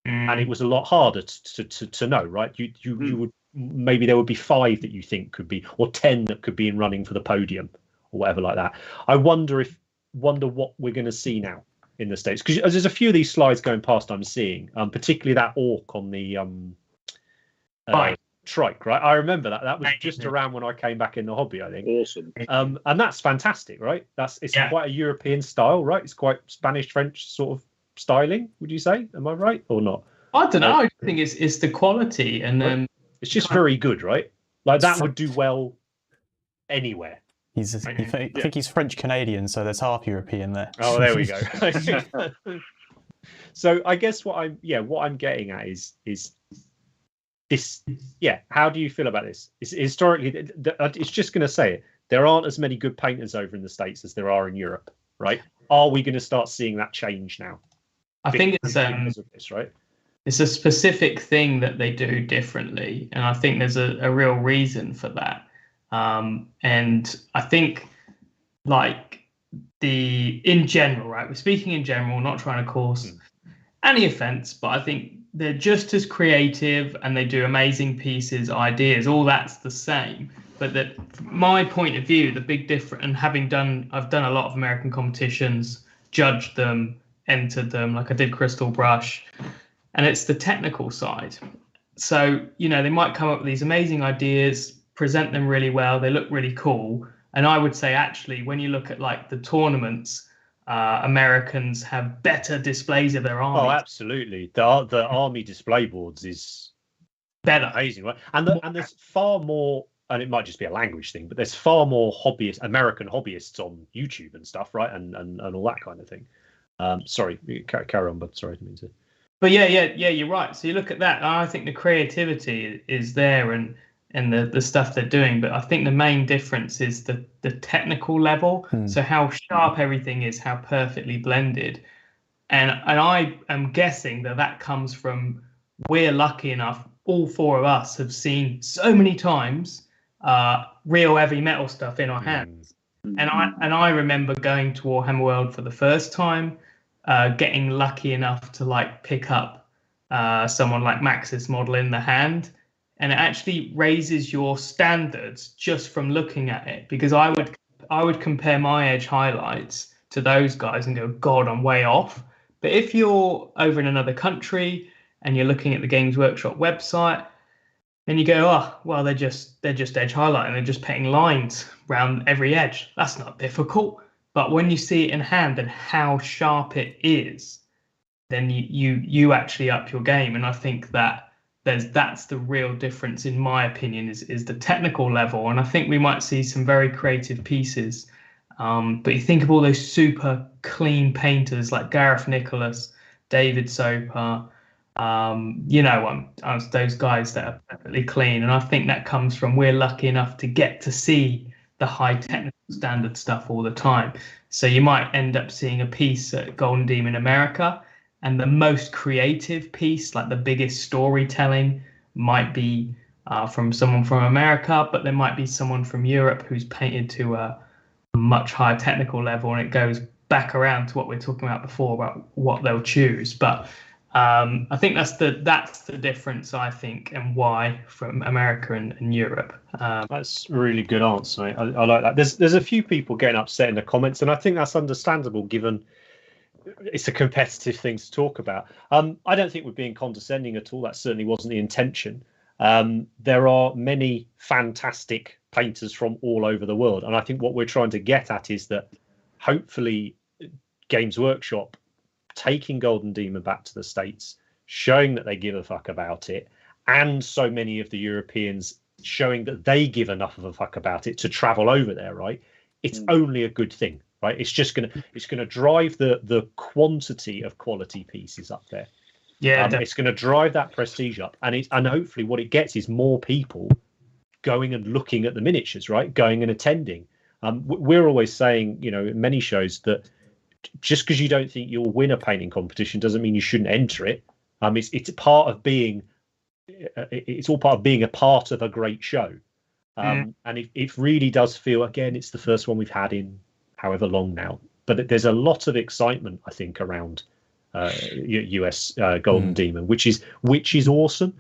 and it was a lot harder to know, right? You would. Maybe there would be 5 that you think could be, or 10 that could be in running for the podium, or whatever like that. I wonder what we're going to see now in the States, because there's a few of these slides going past I'm seeing, particularly that orc on the trike, right? I remember that was just around when I came back in the hobby, I think. Awesome. And that's fantastic, right? It's quite a European style, right? It's quite Spanish French sort of styling. Would you say? Am I right or not? I don't know. I think it's the quality and. It's just very good, right? Like that would do well anywhere. I think he's French Canadian, so there's half European there. Oh, there we go. So I guess what I'm getting at is this. Yeah, how do you feel about this? Historically, it's just going to say it. There aren't as many good painters over in the States as there are in Europe, right? Are we going to start seeing that change now? I think it's because of this, right? It's a specific thing that they do differently, and I think there's a real reason for that. And I think, in general, right? We're speaking in general, not trying to cause any offense, but I think they're just as creative and they do amazing pieces, ideas. All that's the same. but that from my point of view, the big difference, and I've done a lot of American competitions, judged them, entered them, like I did Crystal Brush, and it's the technical side. So, they might come up with these amazing ideas, present them really well, they look really cool. And I would say, actually, when you look at like the tournaments, Americans have better displays of their army. Oh, absolutely. The army display boards is better, amazing, right? And there's far more, and it might just be a language thing, but there's far more American hobbyists on YouTube and stuff, right? And all that kind of thing. Sorry, carry on, but sorry, I didn't mean to. But yeah, you're right. So you look at that, and I think the creativity is there, and the stuff they're doing. But I think the main difference is the technical level. So how sharp everything is, how perfectly blended. And I am guessing that comes from, we're lucky enough, all four of us have seen so many times real heavy metal stuff in our hands. And I remember going to Warhammer World for the first time, getting lucky enough to like pick up someone like Max's model in the hand, and it actually raises your standards just from looking at it, because I would compare my Edge highlights to those guys and go, God, I'm way off. But if you're over in another country and you're looking at the Games Workshop website, then you go, oh, well, they're just edge highlight and they're just painting lines around every edge. That's not difficult. But when you see it in hand and how sharp it is, then you actually up your game. And I think that's the real difference, in my opinion, is the technical level. And I think we might see some very creative pieces. But you think of all those super clean painters like Gareth Nicholas, David Soper, those guys that are perfectly clean. And I think that comes from, we're lucky enough to get to see the high technical standard stuff all the time. So you might end up seeing a piece at Golden Demon America, and the most creative piece, like the biggest storytelling, might be from someone from America, but there might be someone from Europe who's painted to a much higher technical level, and it goes back around to what we were talking about before about what they'll choose. But I think that's the difference, I think, and why from America and Europe. That's a really good answer, mate. I like that. There's a few people getting upset in the comments, and I think that's understandable given it's a competitive thing to talk about. I don't think we're being condescending at all. That certainly wasn't the intention. There are many fantastic painters from all over the world, and I think what we're trying to get at is that hopefully Games Workshop taking Golden Demon back to the States, showing that they give a fuck about it, and so many of the Europeans showing that they give enough of a fuck about it to travel over there, right? It's only a good thing, right? It's gonna drive the quantity of quality pieces up there. Yeah, it's going to drive that prestige up, and hopefully what it gets is more people going and looking at the miniatures, right? Going and attending. We're always saying, in many shows, that just because you don't think you'll win a painting competition doesn't mean you shouldn't enter it. It's part of being. It's all part of being a part of a great show, and it really does feel. Again, it's the first one we've had in however long now, but there's a lot of excitement, I think, around US Golden Demon, which is awesome.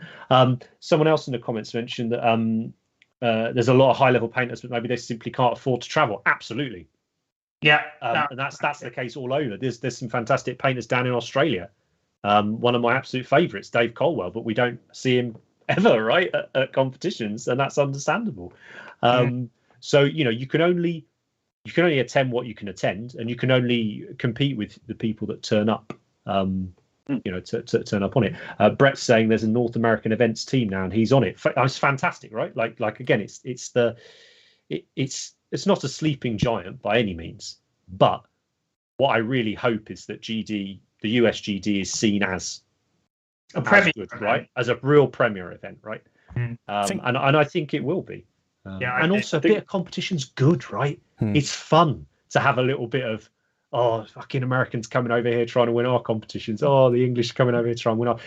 Someone else in the comments mentioned that there's a lot of high level painters, but maybe they simply can't afford to travel. Absolutely. Yeah, and that's the case all over. There's some fantastic painters down in Australia. One of my absolute favourites, Dave Colwell, but we don't see him ever, right, at competitions, and that's understandable. So you can only attend what you can attend, and you can only compete with the people that turn up. To turn up on it. Brett's saying there's a North American events team now, and he's on it. It's fantastic, right? Like again, it's not a sleeping giant by any means, but what I really hope is that the US GD is seen as a premier, right? As a real premier event, right? And I think it will be. And also a bit of competition's good, right? It's fun to have a little bit of, oh, fucking Americans coming over here trying to win our competitions. Oh, the English coming over here trying to win our.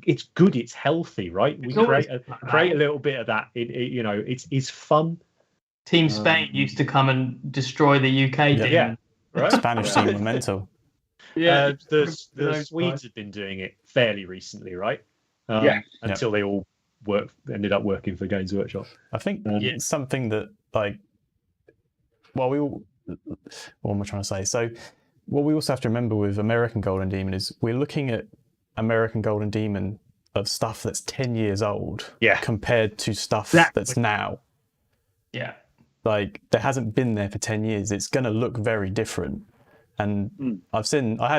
It's good. It's healthy, right? We create a little bit of that. It's fun. Team Spain used to come and destroy the UK team. Yeah, right. Spanish team were mental. Yeah, the Swedes have been doing it fairly recently, right? Until they all ended up working for Games Workshop. I think it's something that what am I trying to say? So what we also have to remember with American Golden Demon is we're looking at American Golden Demon of stuff that's 10 years old compared to stuff that's now. Yeah. Like, there hasn't been there for 10 years. It's going to look very different. And I have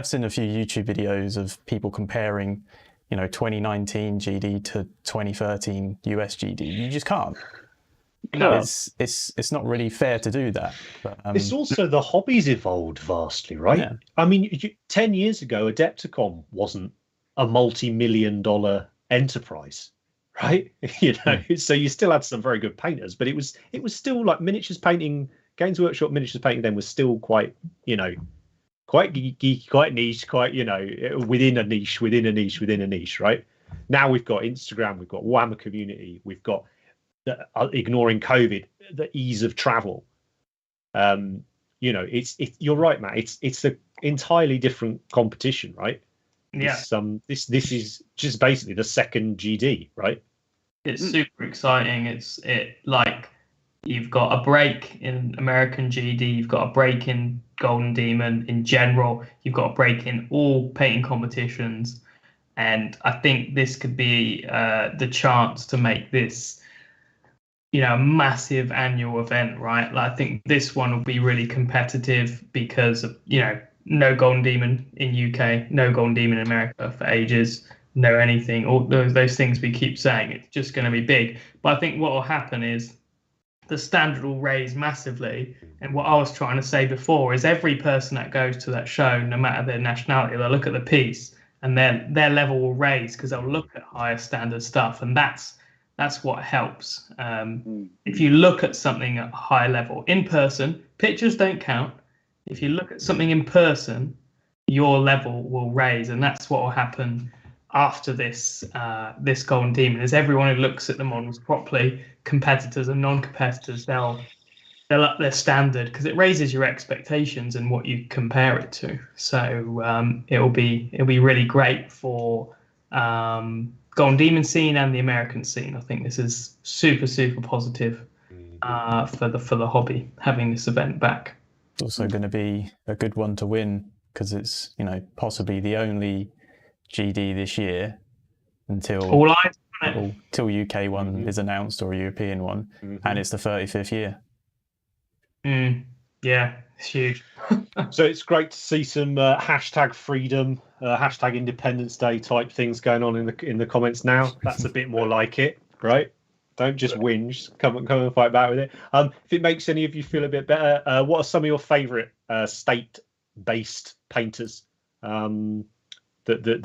seen a few YouTube videos of people comparing, 2019 GD to 2013 US GD. You just can't. No. It's not really fair to do that. But, it's also the hobby's evolved vastly, right? Yeah. I mean, 10 years ago, Adepticon wasn't a multi-million-dollar enterprise, right? So you still had some very good painters, but it was still like miniatures painting. Games Workshop miniatures painting then was still quite quite geeky, quite niche, quite within a niche, right? Now we've got Instagram, we've got Warhammer community, we've got ignoring COVID, the ease of travel. You're right, Matt. It's an entirely different competition, right? Yeah. This is just basically the second GD, right? It's super exciting. You've got a break in American GD, you've got a break in Golden Demon in general, you've got a break in all painting competitions, and I think this could be the chance to make this, a massive annual event, right? Like, I think this one will be really competitive because of, no Golden Demon in UK, no Golden Demon in America for ages, no anything, all those things we keep saying. It's just going to be big. But I think what will happen is the standard will raise massively. And what I was trying to say before is every person that goes to that show, no matter their nationality, they'll look at the piece and their level will raise because they'll look at higher standard stuff. And that's what helps. If you look at something at a high level in person, pictures don't count. If you look at something in person, your level will raise, and that's what will happen after this Golden Demon. Is everyone who looks at the models properly, competitors and non-competitors, they'll up their standard because it raises your expectations and what you compare it to. So it'll be really great for Golden Demon scene and the American scene. I think this is super, super positive for the hobby, having this event back. It's also going to be a good one to win because it's possibly the only GD this year until all eyes on it. Till UK one is announced or a European one, and it's the 35th year. Yeah, it's huge. So it's great to see some hashtag freedom, hashtag Independence Day type things going on in the comments now. That's a bit more like it, right? Don't just whinge. Come and fight back with it. If it makes any of you feel a bit better, what are some of your favourite state-based painters that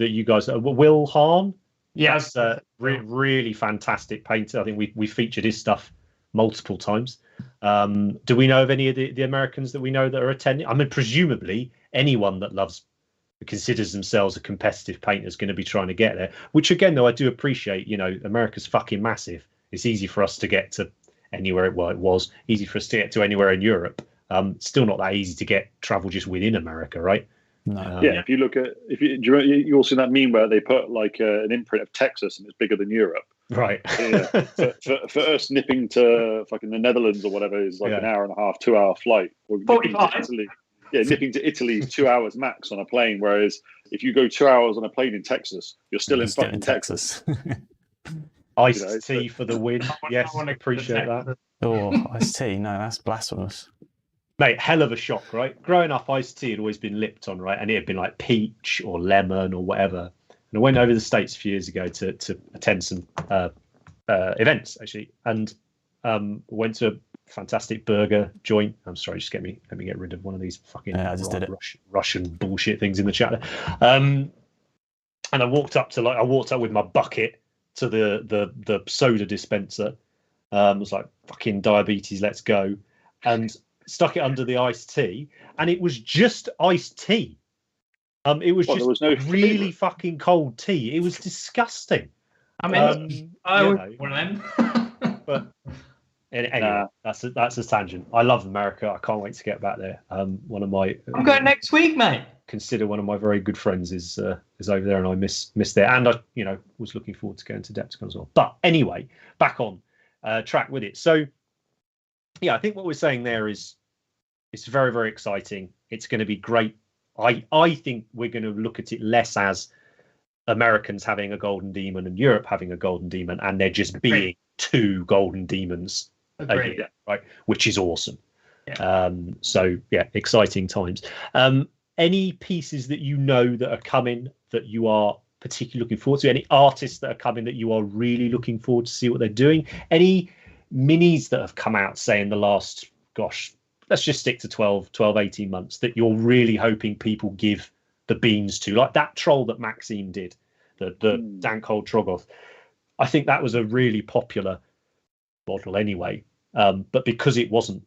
you guys? Will Hahn, yes, really fantastic painter. I think we featured his stuff multiple times. Do we know of any of the Americans that we know that are attending? I mean, presumably anyone that considers themselves a competitive painter is going to be trying to get there. Which again, though, I do appreciate. America's fucking massive. It's easy for us to get to anywhere. It was easy for us to get to anywhere in Europe. Still not that easy to travel just within America, right? No. If you look at you also that meme where they put like an imprint of Texas and it's bigger than Europe, right? Yeah. for us nipping to fucking the Netherlands or whatever is like an hour and a half, 2 hour flight. Or 45. Nipping to Italy 2 hours max on a plane. Whereas if you go 2 hours on a plane in Texas, you're still in fucking Texas. Iced tea for the win. Yes, appreciate that. Oh, iced tea? No, that's blasphemous. Mate, hell of a shock, right? Growing up, iced tea had always been Lipton, right? And it had been like peach or lemon or whatever. And I went over the States a few years ago to attend some events, actually. And went to a fantastic burger joint. I'm sorry, just let me get rid of one of these fucking Russian bullshit things in the chat. And I walked up with my bucket to the soda dispenser. I was like, fucking diabetes, let's go. And stuck it under the iced tea, and it was just iced tea. It was just really fucking cold tea. It was disgusting. I mean, I was one of them. But Anyway, that's a tangent. I love America. I can't wait to get back there. I'm going next week, mate. Consider one of my very good friends is over there, and I miss there. And I was looking forward to going to Depticon as well. But anyway, back on track with it. So yeah, I think what we're saying there is it's very, very exciting. It's going to be great. I think we're going to look at it less as Americans having a golden demon and Europe having a golden demon, and there just being two golden demons a year, right? Which is awesome. Yeah. So yeah, exciting times. Any pieces that that are coming that you are particularly looking forward to? Any artists that are coming that you are really looking forward to see what they're doing? Any minis that have come out, say, in the last, let's just stick to 12, 18 months that you're really hoping people give the beans to, like that troll that Maxime did, the Dankhold Trogoth. I think that was a really popular model anyway, but because it wasn't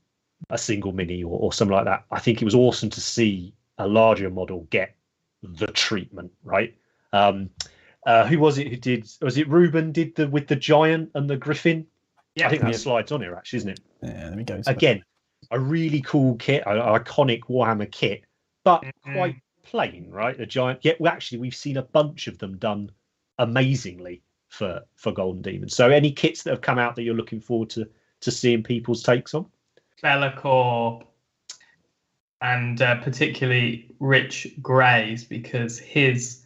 a single mini or something like that, I think it was awesome to see a larger model get the treatment, right? Who was it who did? Was it Ruben did with the giant and the griffin? Yeah, I think that slides on here actually, isn't it? Yeah, let me go. Again, a really cool kit, an iconic Warhammer kit, but quite plain, right? The giant. Yeah, well, actually, we've seen a bunch of them done amazingly for Golden Demon. So, any kits that have come out that you're looking forward to seeing people's takes on? Be'lakor, and particularly Rich Gray's, because he's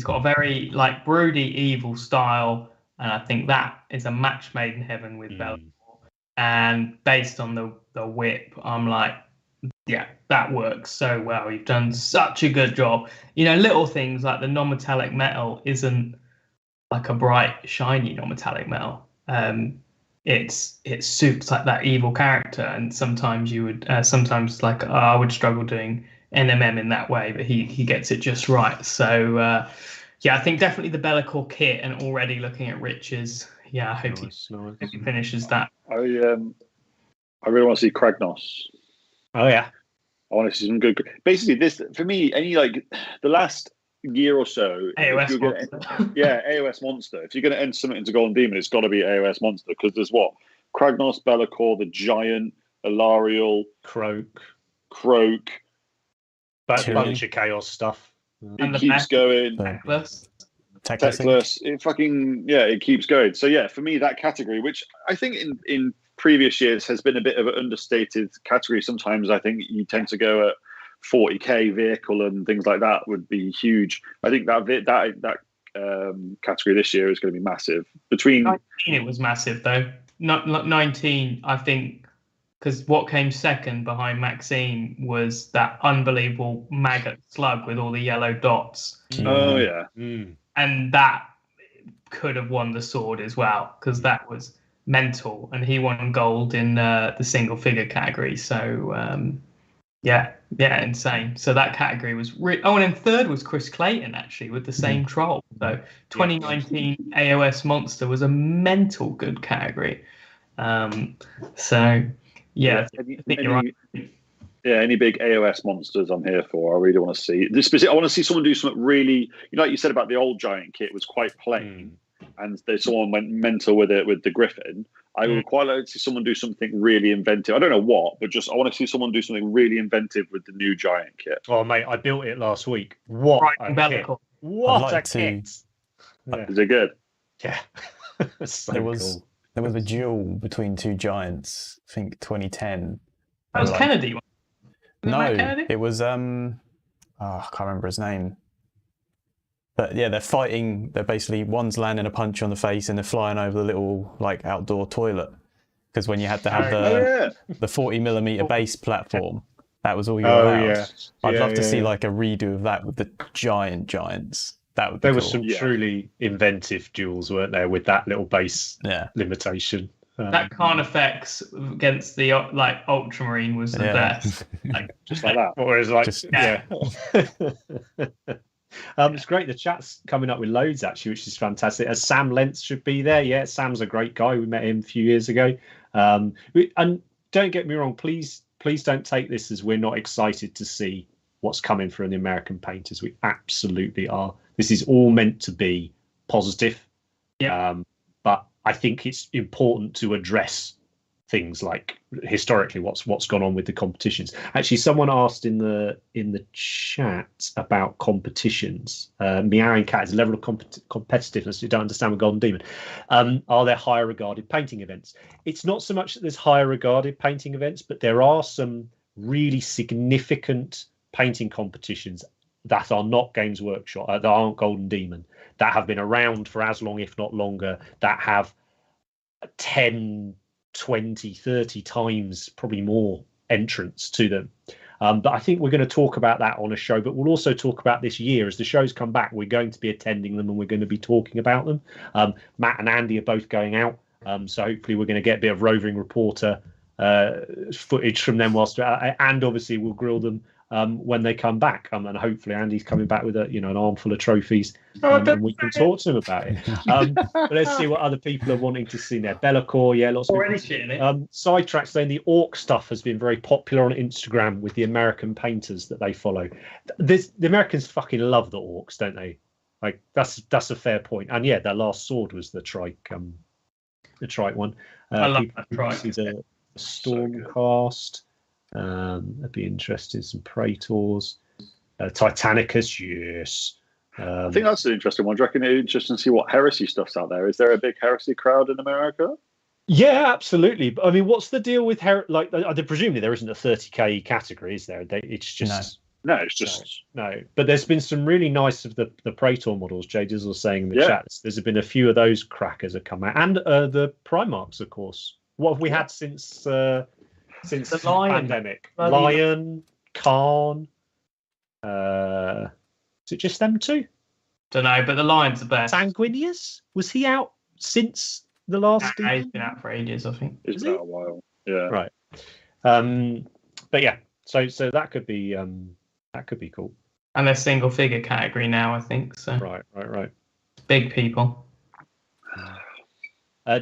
got a very broody evil style, and I think that is a match made in heaven with Be'lakor. And based on the whip, I'm like, yeah, that works so well. You've done such a good job. Little things like the non-metallic metal isn't like a bright, shiny non-metallic metal. It suits like that evil character, and sometimes you would, I would struggle doing NMM in that way, but he gets it just right. So I think definitely the Be'lakor kit, and already looking at Rich's. Yeah, I hope he finishes that. I really want to see Kragnos. Oh yeah, I want to see some good. Basically, this for me, the last year or so, AOS monster. AOS monster. If you're going to enter something into Golden Demon, it's got to be AOS monster, because there's Kragnos, Be'lakor, the Giant, Alariel, Croak, but a bunch of chaos stuff. It keeps going. Techless. It keeps going. So yeah, for me, that category, which I think in previous years has been a bit of an understated category. Sometimes I think you tend to go at 40k vehicle and things like that would be huge. I think that category this year is going to be massive. Between 19, it was massive though. Not 19, I think, because what came second behind Maxime was that unbelievable maggot slug with all the yellow dots. Oh yeah. And that could have won the sword as well, because that was mental, and he won gold in the single figure category. So insane. So that category was and then third was Chris Clayton, actually, with the same troll. So 2019 AOS monster was a mental good category. I think you're right. Yeah, any big AOS monsters I'm here for. I really want to see this. I want to see someone do something really, like you said about the old giant kit was quite plain, and someone went mental with it with the Griffin. I would quite like to see someone do something really inventive. I don't know what, but I want to see someone do something really inventive with the new giant kit. Oh mate, I built it last week. What a kit! What a kit! Yeah. Is it good? Yeah. So there was a duel between two giants. I think 2010. That was Kennedy. No, it was I can't remember his name. But yeah, they're fighting. They're basically, one's landing a punch on the face and they're flying over the little outdoor toilet. Because when you had to have the 40mm base platform, that was all you were allowed. Yeah. I'd love to see a redo of that with the giants. That would be There cool. was some truly inventive duels, weren't there, with that little base limitation. That Carnifex against the Ultramarine was the best. Just like that. Whereas it's great. The chat's coming up with loads actually, which is fantastic. Sam Lentz should be there. Yeah, Sam's a great guy. We met him a few years ago. And don't get me wrong, please don't take this as we're not excited to see what's coming from the American painters. We absolutely are. This is all meant to be positive. Yeah. But I think it's important to address things like historically what's gone on with the competitions. Actually, someone asked in the chat about competitions. Meowing Cat is a level of competitiveness you don't understand with Golden Demon. Are there higher regarded painting events? It's not so much that there's higher regarded painting events, but there are some really significant painting competitions that are not Games Workshop, that aren't Golden Demon, that have been around for as long, if not longer, that have 10, 20, 30 times, probably more entrants to them. But I think we're going to talk about that on a show, but we'll also talk about this year. As the shows come back, we're going to be attending them and we're going to be talking about them. Matt and Andy are both going out. So hopefully we're going to get a bit of roving reporter footage from them and obviously we'll grill them when they come back, and hopefully Andy's coming back with an armful of trophies, and we can talk to him about it. But let's see what other people are wanting to see there. Bellacore, lots of people. Sidetrack saying the orc stuff has been very popular on Instagram with the American painters that they follow. The Americans fucking love the orcs, don't they? Like that's a fair point. And yeah, their last sword was the trike one. I love that trike. See the Stormcast. I'd be interested. Some Praetors, Titanicus, yes. I think that's an interesting one. Do you reckon it'd be interesting to see what heresy stuff's out there? Is there a big heresy crowd in America? Yeah, absolutely. I mean, what's the deal with presumably there isn't a 30k category, is there? It's just no. It's just no. But there's been some really nice of the Praetor models. Jay Dizzle was saying in the chat. There's been a few of those crackers that come out, and the Primarchs, of course. What have we had since the pandemic? Lion, Khan. Is it just them two? Don't know, but the Lion's the best. Sanguinius? Was he out since the last? He's been out for ages, I think. It's been a while. Yeah. Right. But yeah, so that could be cool. And they're single figure category now, I think. So right. Big people.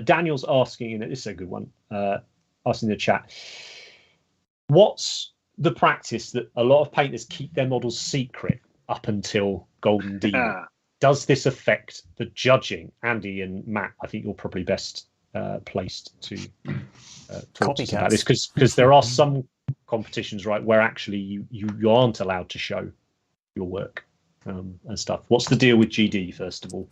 Daniel's asking, and this is a good one. Asking in the chat, what's the practice that a lot of painters keep their models secret up until Golden Demon? Does this affect the judging? Andy and Matt, I think you're probably best placed to talk to us about this, because there are some competitions, right, where actually you aren't allowed to show your work and stuff. What's the deal with GD, first of all?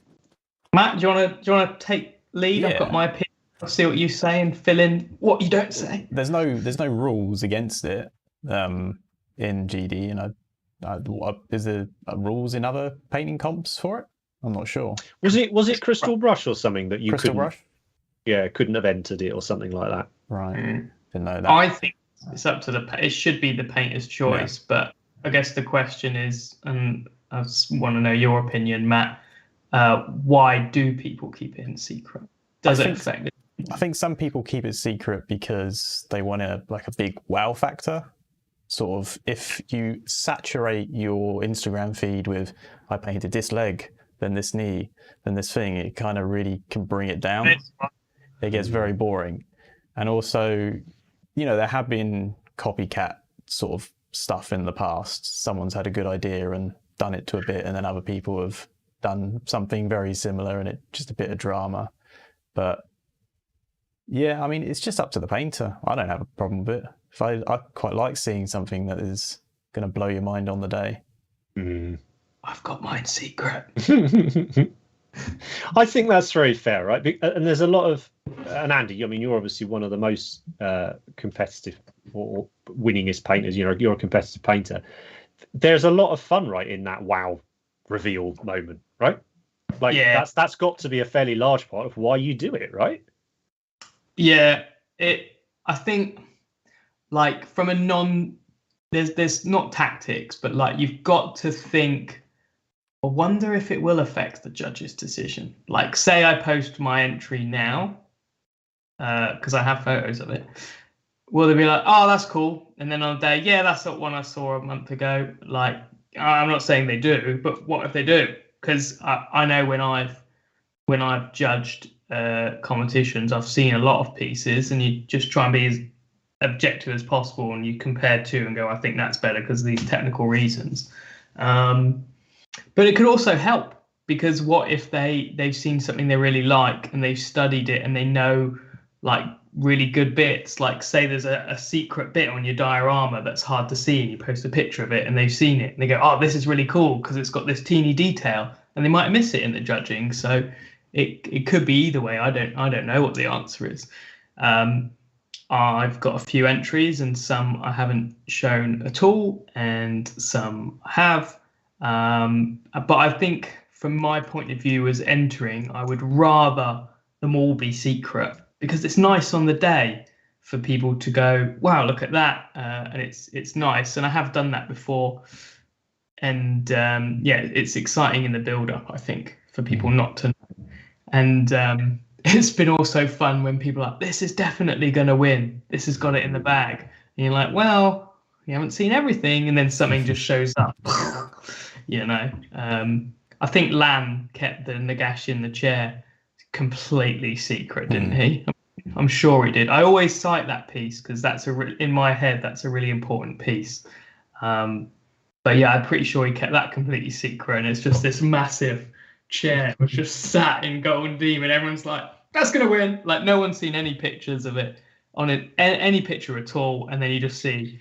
Matt, do you want to take lead? Yeah. I've got my opinion. I'll see what you say and fill in what you don't say. There's no rules against it in GD, and is there rules in other painting comps for it? I'm not sure. Was it Crystal Brush or something that you couldn't have entered it or something like that? Right. Didn't know that. I think it's up to it should be the painter's choice, but I guess the question is, and I want to know your opinion, Matt, why do people keep it in secret? Does it affect it? I think some people keep it secret because they want a big wow factor. Sort of, if you saturate your Instagram feed with, I painted this leg, then this knee, then this thing, it kind of really can bring it down. It gets very boring. And also, there have been copycat sort of stuff in the past. Someone's had a good idea and done it to a bit, and then other people have done something very similar, and it's just a bit of drama. But yeah, I mean, it's just up to the painter. I don't have a problem with it. I quite like seeing something that is going to blow your mind on the day. I've got mine secret. I think that's very fair, right? And there's a lot of, and Andy, I mean, you're obviously one of the most competitive or winningest painters. You're a competitive painter. There's a lot of fun, right, in that wow reveal moment, right? That's got to be a fairly large part of why you do it, right? Yeah, I think, from a there's not tactics, but you've got to think, I wonder if it will affect the judge's decision. Say I post my entry now, because I have photos of it. Will they be like, oh, that's cool? And then on the day, yeah, that's not one I saw a month ago. I'm not saying they do, but what if they do? Because I know when I've judged competitions, I've seen a lot of pieces, and you just try and be as objective as possible, and you compare two and go, I think that's better because of these technical reasons. But it could also help, because what if they've seen something they really like and they've studied it and they know really good bits. Like say there's a secret bit on your diorama that's hard to see, and you post a picture of it, and they've seen it, and they go, "Oh, this is really cool because it's got this teeny detail," and they might miss it in the judging. So it could be either way. I don't know what the answer is. I've got a few entries, and some I haven't shown at all, and some I have. But I think from my point of view as entering, I would rather them all be secret, because it's nice on the day for people to go, "Wow, look at that," and it's nice. And I have done that before, and it's exciting in the build-up, I think, for people not to know. And it's been also fun when people are like, "This is definitely going to win. This has got it in the bag," and you're like, "Well, you haven't seen everything," and then something just shows up. I think Lan kept the Nagash in the chair completely secret, didn't he? I'm sure he did. I always cite that piece because in my head that's a really important piece. But yeah, I'm pretty sure he kept that completely secret, and it's just this massive chair was just sat in Golden Demon. Everyone's like, "That's gonna win." Like no one's seen any pictures of it on it, any picture at all, and then you just see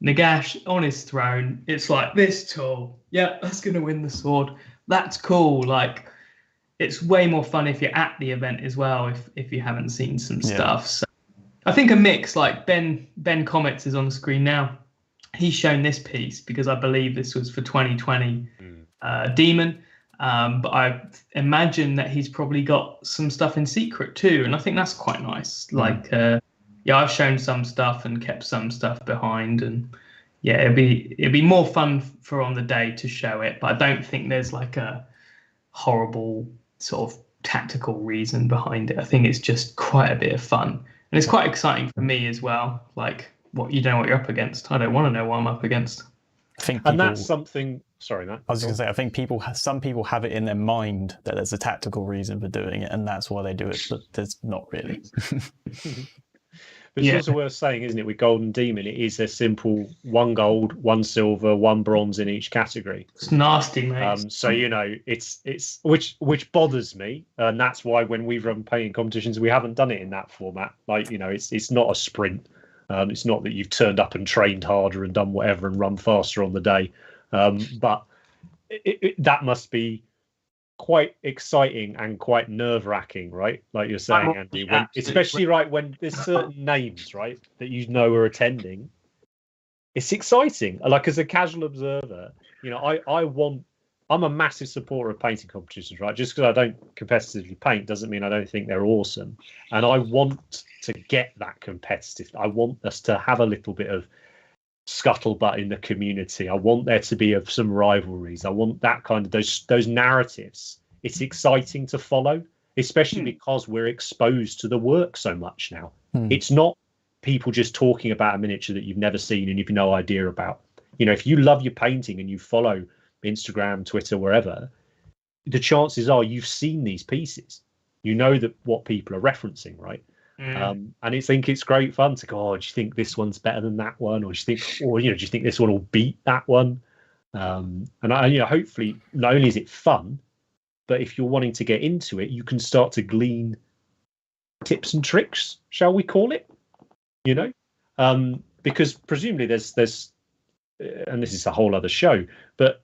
Nagash on his throne. It's like this tall. Yeah, that's gonna win the sword. That's cool. Like it's way more fun if you're at the event as well, if you haven't seen some stuff. So I think a mix, like Ben Comets is on the screen now. He's shown this piece because I believe this was for 2020 Demon. But I imagine that he's probably got some stuff in secret too, and I think that's quite nice. Like I've shown some stuff and kept some stuff behind, and it'd be more fun for on the day to show it. But I don't think there's like a horrible sort of tactical reason behind it. I think it's just quite a bit of fun, and it's quite exciting for me as well. Like you know what you're up against. I don't want to know what I'm up against. I think and that's something. Sorry, Matt. I was just going to say, I think some people have it in their mind that there's a tactical reason for doing it, and that's why they do it. But there's not really. But it's also worth saying, isn't it, with Golden Demon, it is a simple 1 gold, 1 silver, 1 bronze in each category. It's nasty, mate. So it's which bothers me, and that's why when we've run painting competitions, we haven't done it in that format. Like it's not a sprint. It's not that you've turned up and trained harder and done whatever and run faster on the day. But that must be quite exciting and quite nerve-wracking, right? Like you're saying, Andy, especially when there's certain names, right, that are attending. It's exciting. Like as a casual observer, I'm a massive supporter of painting competitions, right? Just because I don't competitively paint doesn't mean I don't think they're awesome. And I want to get that competitive. I want us to have a little bit of scuttlebutt in the community. I want there to be some rivalries. I want that kind of those narratives. It's exciting to follow, especially because we're exposed to the work so much now. It's not people just talking about a miniature that you've never seen and you've no idea about. If you love your painting and you follow Instagram, Twitter, wherever, the chances are you've seen these pieces. You know that what people are referencing, right? And I think it's great fun to go, "Oh, do you think this one's better than that one?" Or do you think this one will beat that one? And hopefully not only is it fun, but if you're wanting to get into it, you can start to glean tips and tricks, shall we call it? Because presumably there's and this is a whole other show, but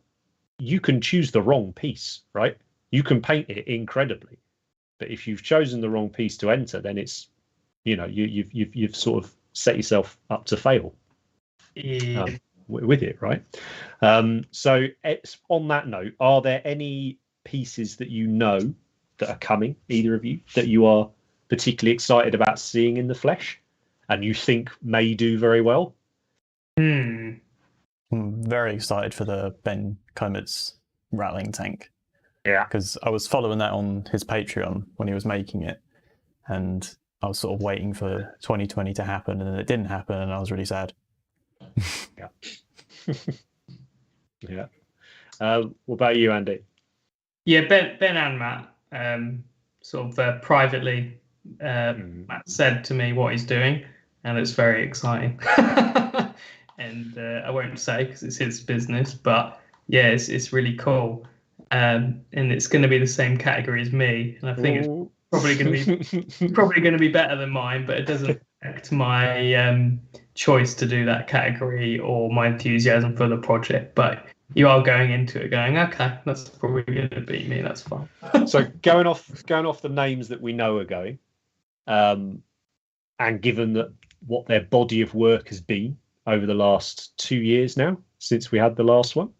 you can choose the wrong piece, right? You can paint it incredibly, but if you've chosen the wrong piece to enter, then it's you've sort of set yourself up to fail with it, right? So on that note, are there any pieces that that are coming, either of you, that you are particularly excited about seeing in the flesh and you think may do very well? I'm very excited for the Ben Comet's rattling tank. Yeah, because I was following that on his Patreon when he was making it, and I was sort of waiting for 2020 to happen, and it didn't happen, and I was really sad. Yeah. What about you, Andy? Yeah, Ben and Matt, privately, Matt said to me what he's doing, and it's very exciting. And I won't say because it's his business, but yeah, it's really cool. And it's going to be the same category as me, and I think probably going to be better than mine, but it doesn't affect my choice to do that category or my enthusiasm for the project. But you are going into it going, okay, that's probably going to beat me. That's fine. So going off the names that we know are going, and given that what their body of work has been over the last 2 years now, since we had the last one,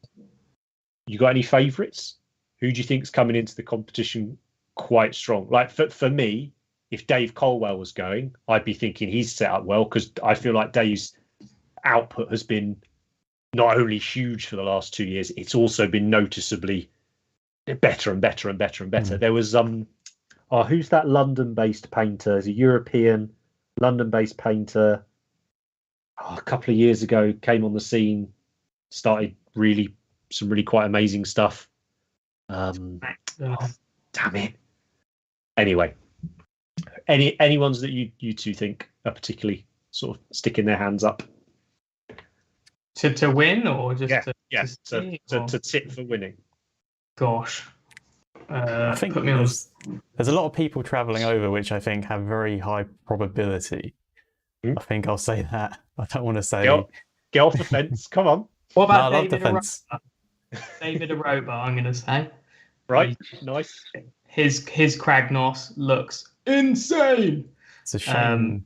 you got any favourites? Who do you think's coming into the competition quite strong? Like for me, if Dave Colwell was going, I'd be thinking he's set up well, because I feel like Dave's output has been not only huge for the last 2 years, it's also been noticeably better and better and better and better. There was who's that London-based painter? He's a European London-based painter. A couple of years ago, came on the scene, started some really quite amazing stuff. Damn it. Anyway, any ones that you two think are particularly sort of sticking their hands up to win, or just to tip for winning? Gosh, I think there's a lot of people travelling over, which I think have very high probability. I think I'll say that. I don't want to say. Get off the fence. Come on. What about David Aroba? David Aroba, I'm going to say. Right, nice. His Kragnos looks insane. It's a shame.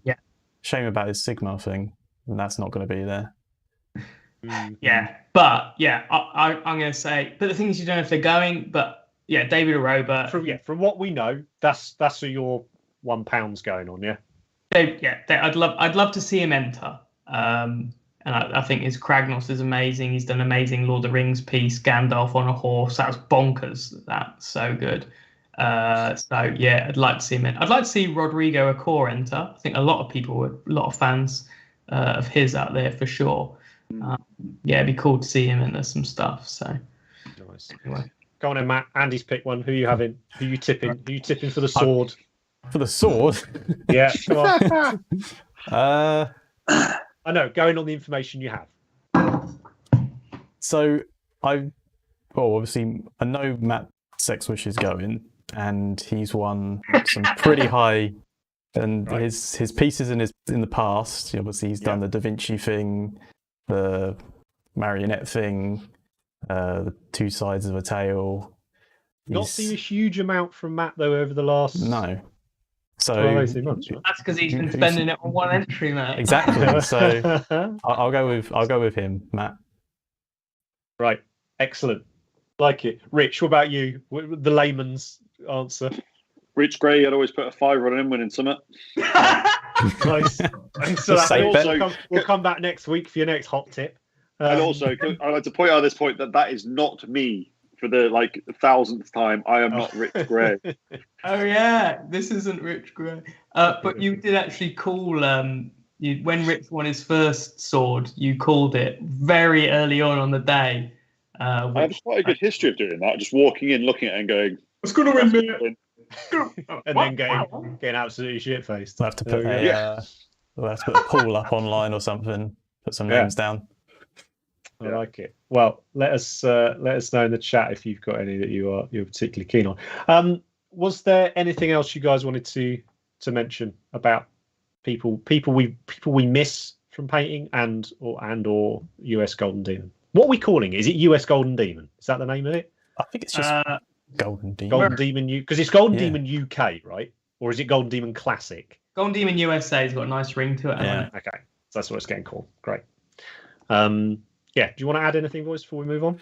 Shame about his Sigma thing, and that's not going to be there. Yeah, but I'm going to say. But the thing is, you don't know if they're going. But yeah, David Aroba. From what we know, that's who your £1 going on. Yeah. I'd love to see him enter. And I think his Kragnos is amazing. He's done an amazing Lord of the Rings piece, Gandalf on a horse. That was bonkers. That's so good. I'd like to see him in. I'd like to see Rodrigo Acor enter. I think a lot of fans of his out there for sure. It'd be cool to see him into some stuff. So nice. Anyway. Go on then, Matt. Andy's picked one. Who are you having? Who are you tipping? Who are you tipping for the sword? For the sword? Yeah, come on. I know, going on the information you have. So obviously I know Matt Sexwish is going, and he's won some pretty high, and his pieces in the past, obviously he's done the Da Vinci thing, the marionette thing, the two sides of a tale. Not seen a huge amount from Matt though over the last So months, right? That's because he's been spending it on one entry, mate. Exactly. So I'll go with him, Matt. Right. Excellent. Like it. Rich, what about you? The layman's answer. Rich Gray, I'd always put a £5 on him winning summit. Nice. So we'll come back next week for your next hot tip. And also, I'd like to point out at this point that is not me. For the 1,000th time, I am not Rich Gray. Oh yeah, this isn't Rich Gray. But you did actually call when Rich won his first sword, you called it very early on the day. I have quite a good history of doing that. Just walking in, looking at it, and going, "It's going to win me," and then getting absolutely shit faced. We'll have to put a poll up online or something. Put some names down. I like it. Well, let us know in the chat if you've got any that you're particularly keen on. Was there anything else you guys wanted to mention about people we miss from painting and or US Golden Demon? What are we calling it? Is it US Golden Demon? Is that the name of it? I think it's just Golden Demon. Golden Demon because it's Golden Demon UK, right? Or is it Golden Demon Classic? Golden Demon USA's got a nice ring to it. Yeah. Okay, so that's what it's getting called. Great. Yeah, do you want to add anything, boys, before we move on?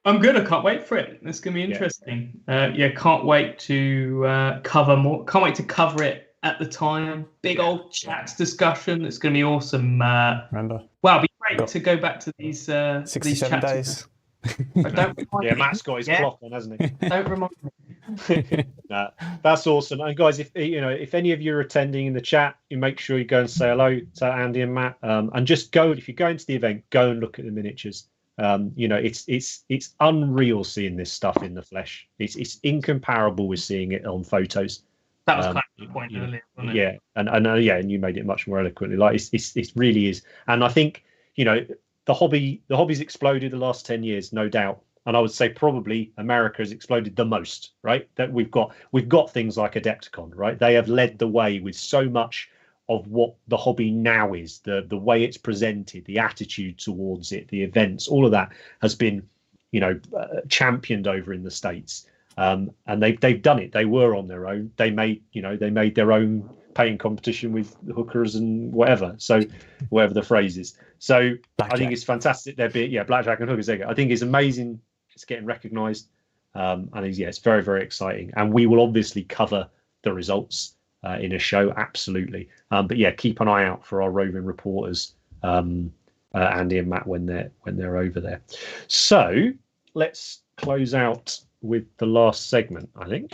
I'm good. I can't wait for it. It's going to be interesting. Can't wait to cover more. Can't wait to cover it at the time. Big old chats discussion. It's going to be awesome. Remember? Wow, it'd be great to go back to these 67 days. Matt's got his clock on, hasn't he? Don't remind me. Nah, that's awesome. And guys, if any of you are attending in the chat, you make sure you go and say hello to Andy and Matt. And just go, if you go into the event, go and look at the miniatures. It's unreal seeing this stuff in the flesh. It's incomparable with seeing it on photos. That was kind of the point earlier, wasn't it? Yeah, and you made it much more eloquently. Like it really is. And I think the hobby's exploded the last 10 years, no doubt. and I would say probably America has exploded the most, right? That we've got things like Adepticon, right? They have led the way with so much of what the hobby now is, the way it's presented, the attitude towards it, the events, all of that has been, championed over in the States. And they've done it. They were on their own. They made their own painting competition with hookers and whatever. So whatever the phrase is. So Blackjack. I think it's fantastic. Blackjack and hookers. There you go. I think it's amazing. It's getting recognised. And it's very, very exciting. And we will obviously cover the results in a show, absolutely. But yeah, keep an eye out for our roving reporters, Andy and Matt, when they're over there. So let's close out with the last segment, I think.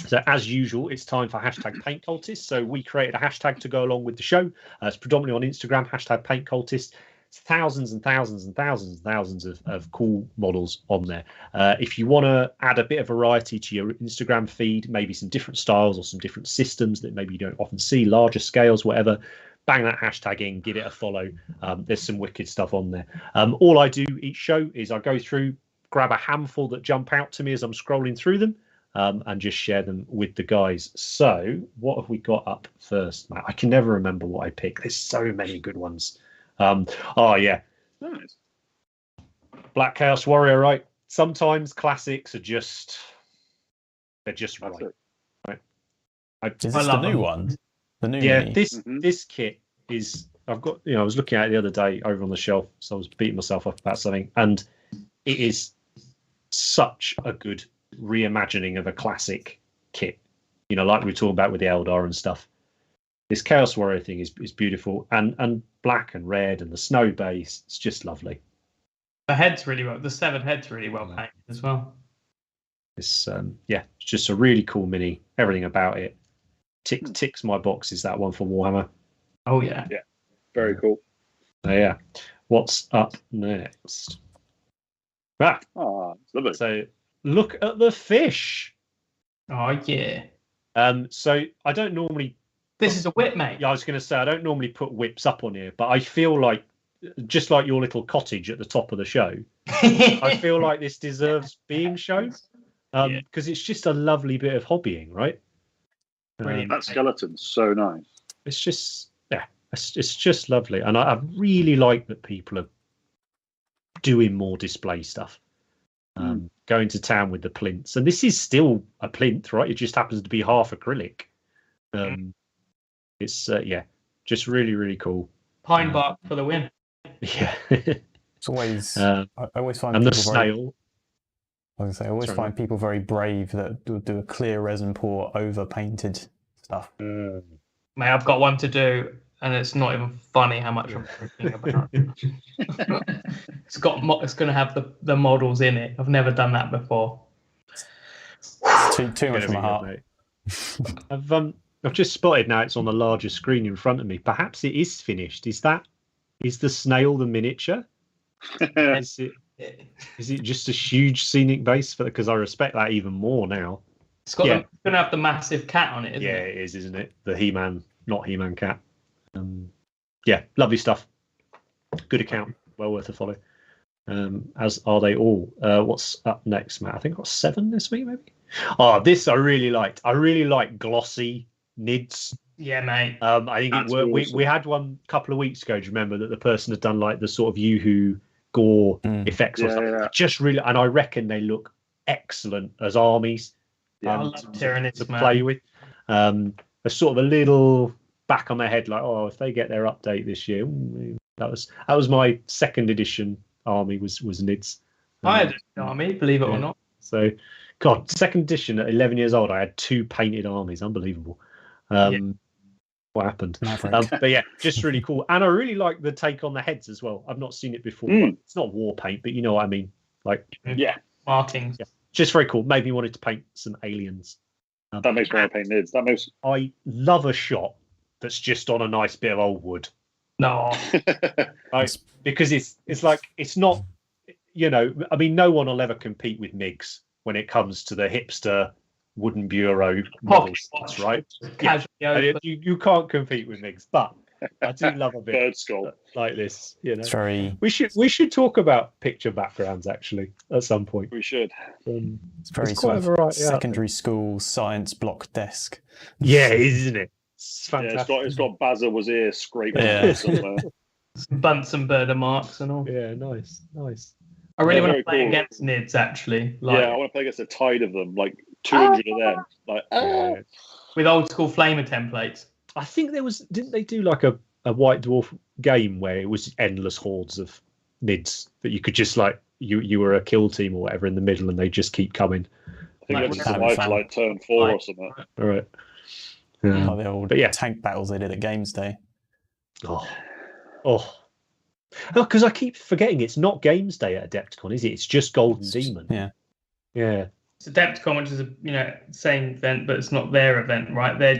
So as usual, it's time for hashtag Paint Cultist. So we created a hashtag to go along with the show. It's predominantly on Instagram, hashtag Paint Cultist. It's thousands and thousands and thousands and thousands of cool models on there. If you want to add a bit of variety to your Instagram feed, maybe some different styles or some different systems that maybe you don't often see, larger scales, whatever, bang that hashtag in, give it a follow. There's some wicked stuff on there. All I do each show is I go through, grab a handful that jump out to me as I'm scrolling through them, and just share them with the guys. So what have we got up first, Matt? I can never remember what I picked. There's so many good ones. Nice. Black Chaos Warrior, right? Sometimes classics are just right. Is this the new one? The new mini? This kit is, I've got, I was looking at it the other day over on the shelf, so I was beating myself up about something, and it is such a good reimagining of a classic kit, like we were talking about with the Eldar and stuff. This Chaos Warrior thing is beautiful, and black and red and the snow base, it's just lovely. The severed head's really well painted as well. It's it's just a really cool mini. Everything about it ticks my boxes. That one for Warhammer. Oh yeah, very cool. Yeah. What's up next? Lovely. So look at the fish. Oh yeah. So I don't normally. This is a whip, mate. Yeah, I was going to say I don't normally put whips up on here, but I feel like, just like your little cottage at the top of the show, I feel like this deserves being shown, because it's just a lovely bit of hobbying, right? That skeleton's so nice. It's just it's just lovely, and I really like that people are doing more display stuff. Going to town with the plinths, and this is still a plinth, right? It just happens to be half acrylic. It's just really, really cool. Pine bark for the win. Yeah. It's always I always find, and the snail. I always find people very brave that do a clear resin pour over painted stuff. Mate, I've got one to do, and it's not even funny how much I'm thinking about. It's going to have the models in it. I've never done that before. Too much for my heart. I've just spotted now it's on the larger screen in front of me. Perhaps it is finished. Is the snail the miniature? Is it just a huge scenic base? Because I respect that even more now. It's going to have the massive cat on it, isn't it? Yeah, it is, isn't it? The He-Man, not He-Man cat. Lovely stuff. Good account. Well worth a follow. As are they all. What's up next, Matt? I think I've got 7 this week, maybe. This I really liked. I really like glossy nids. Yeah, mate. I think it worked. Awesome. We had one a couple of weeks ago. Do you remember that the person had done like the sort of Yoo-hoo gore effects or something? Yeah. Just really, and I reckon they look excellent as armies. I love Tyranids, to play with. A sort of a little back on their head, like, if they get their update this year, that was my 2nd edition army was Nids. I had an army, believe it or not. So, God, 2nd edition at 11 years old, I had 2 painted armies. Unbelievable. What happened? But yeah, just really cool. And I really like the take on the heads as well. I've not seen it before. It's not war paint, but you know what I mean. Like, markings. Yeah, just very cool. Made me wanted to paint some aliens. That makes me want to paint Nids. I love a shot that's just on a nice bit of old wood. No, because it's like, it's not, I mean, no one will ever compete with MiGs when it comes to the hipster wooden bureau models, right? You can't compete with MiGs, but I do love a bit bird skull like this. You know, It's very. We should talk about picture backgrounds actually at some point. We should. It's very quite sort a of variety out secondary school science block desk. Yeah, isn't it? It's Yeah, fantastic. it's got Bazza was here scraping Yeah. somewhere. Bunsen burner marks and all. Yeah, nice. I really Yeah, want very to play cool. against Nids actually. Like, Yeah, I want to play against a tide of them, like 200 of them. Like, Yeah. with old school flamer templates. I think didn't they do like a White Dwarf game where it was endless hordes of Nids that you could just like you were a kill team or whatever in the middle and they just keep coming. I think Like, that's That'd survive be to fun. like turn 4 or something. All right. Like the old But yeah. tank battles they did at Games Day. Oh, because I keep forgetting it's not Games Day at Adepticon, is it? It's just Golden Demon. Yeah. Yeah. It's Adepticon, which is a same event, but it's not their event, right? They're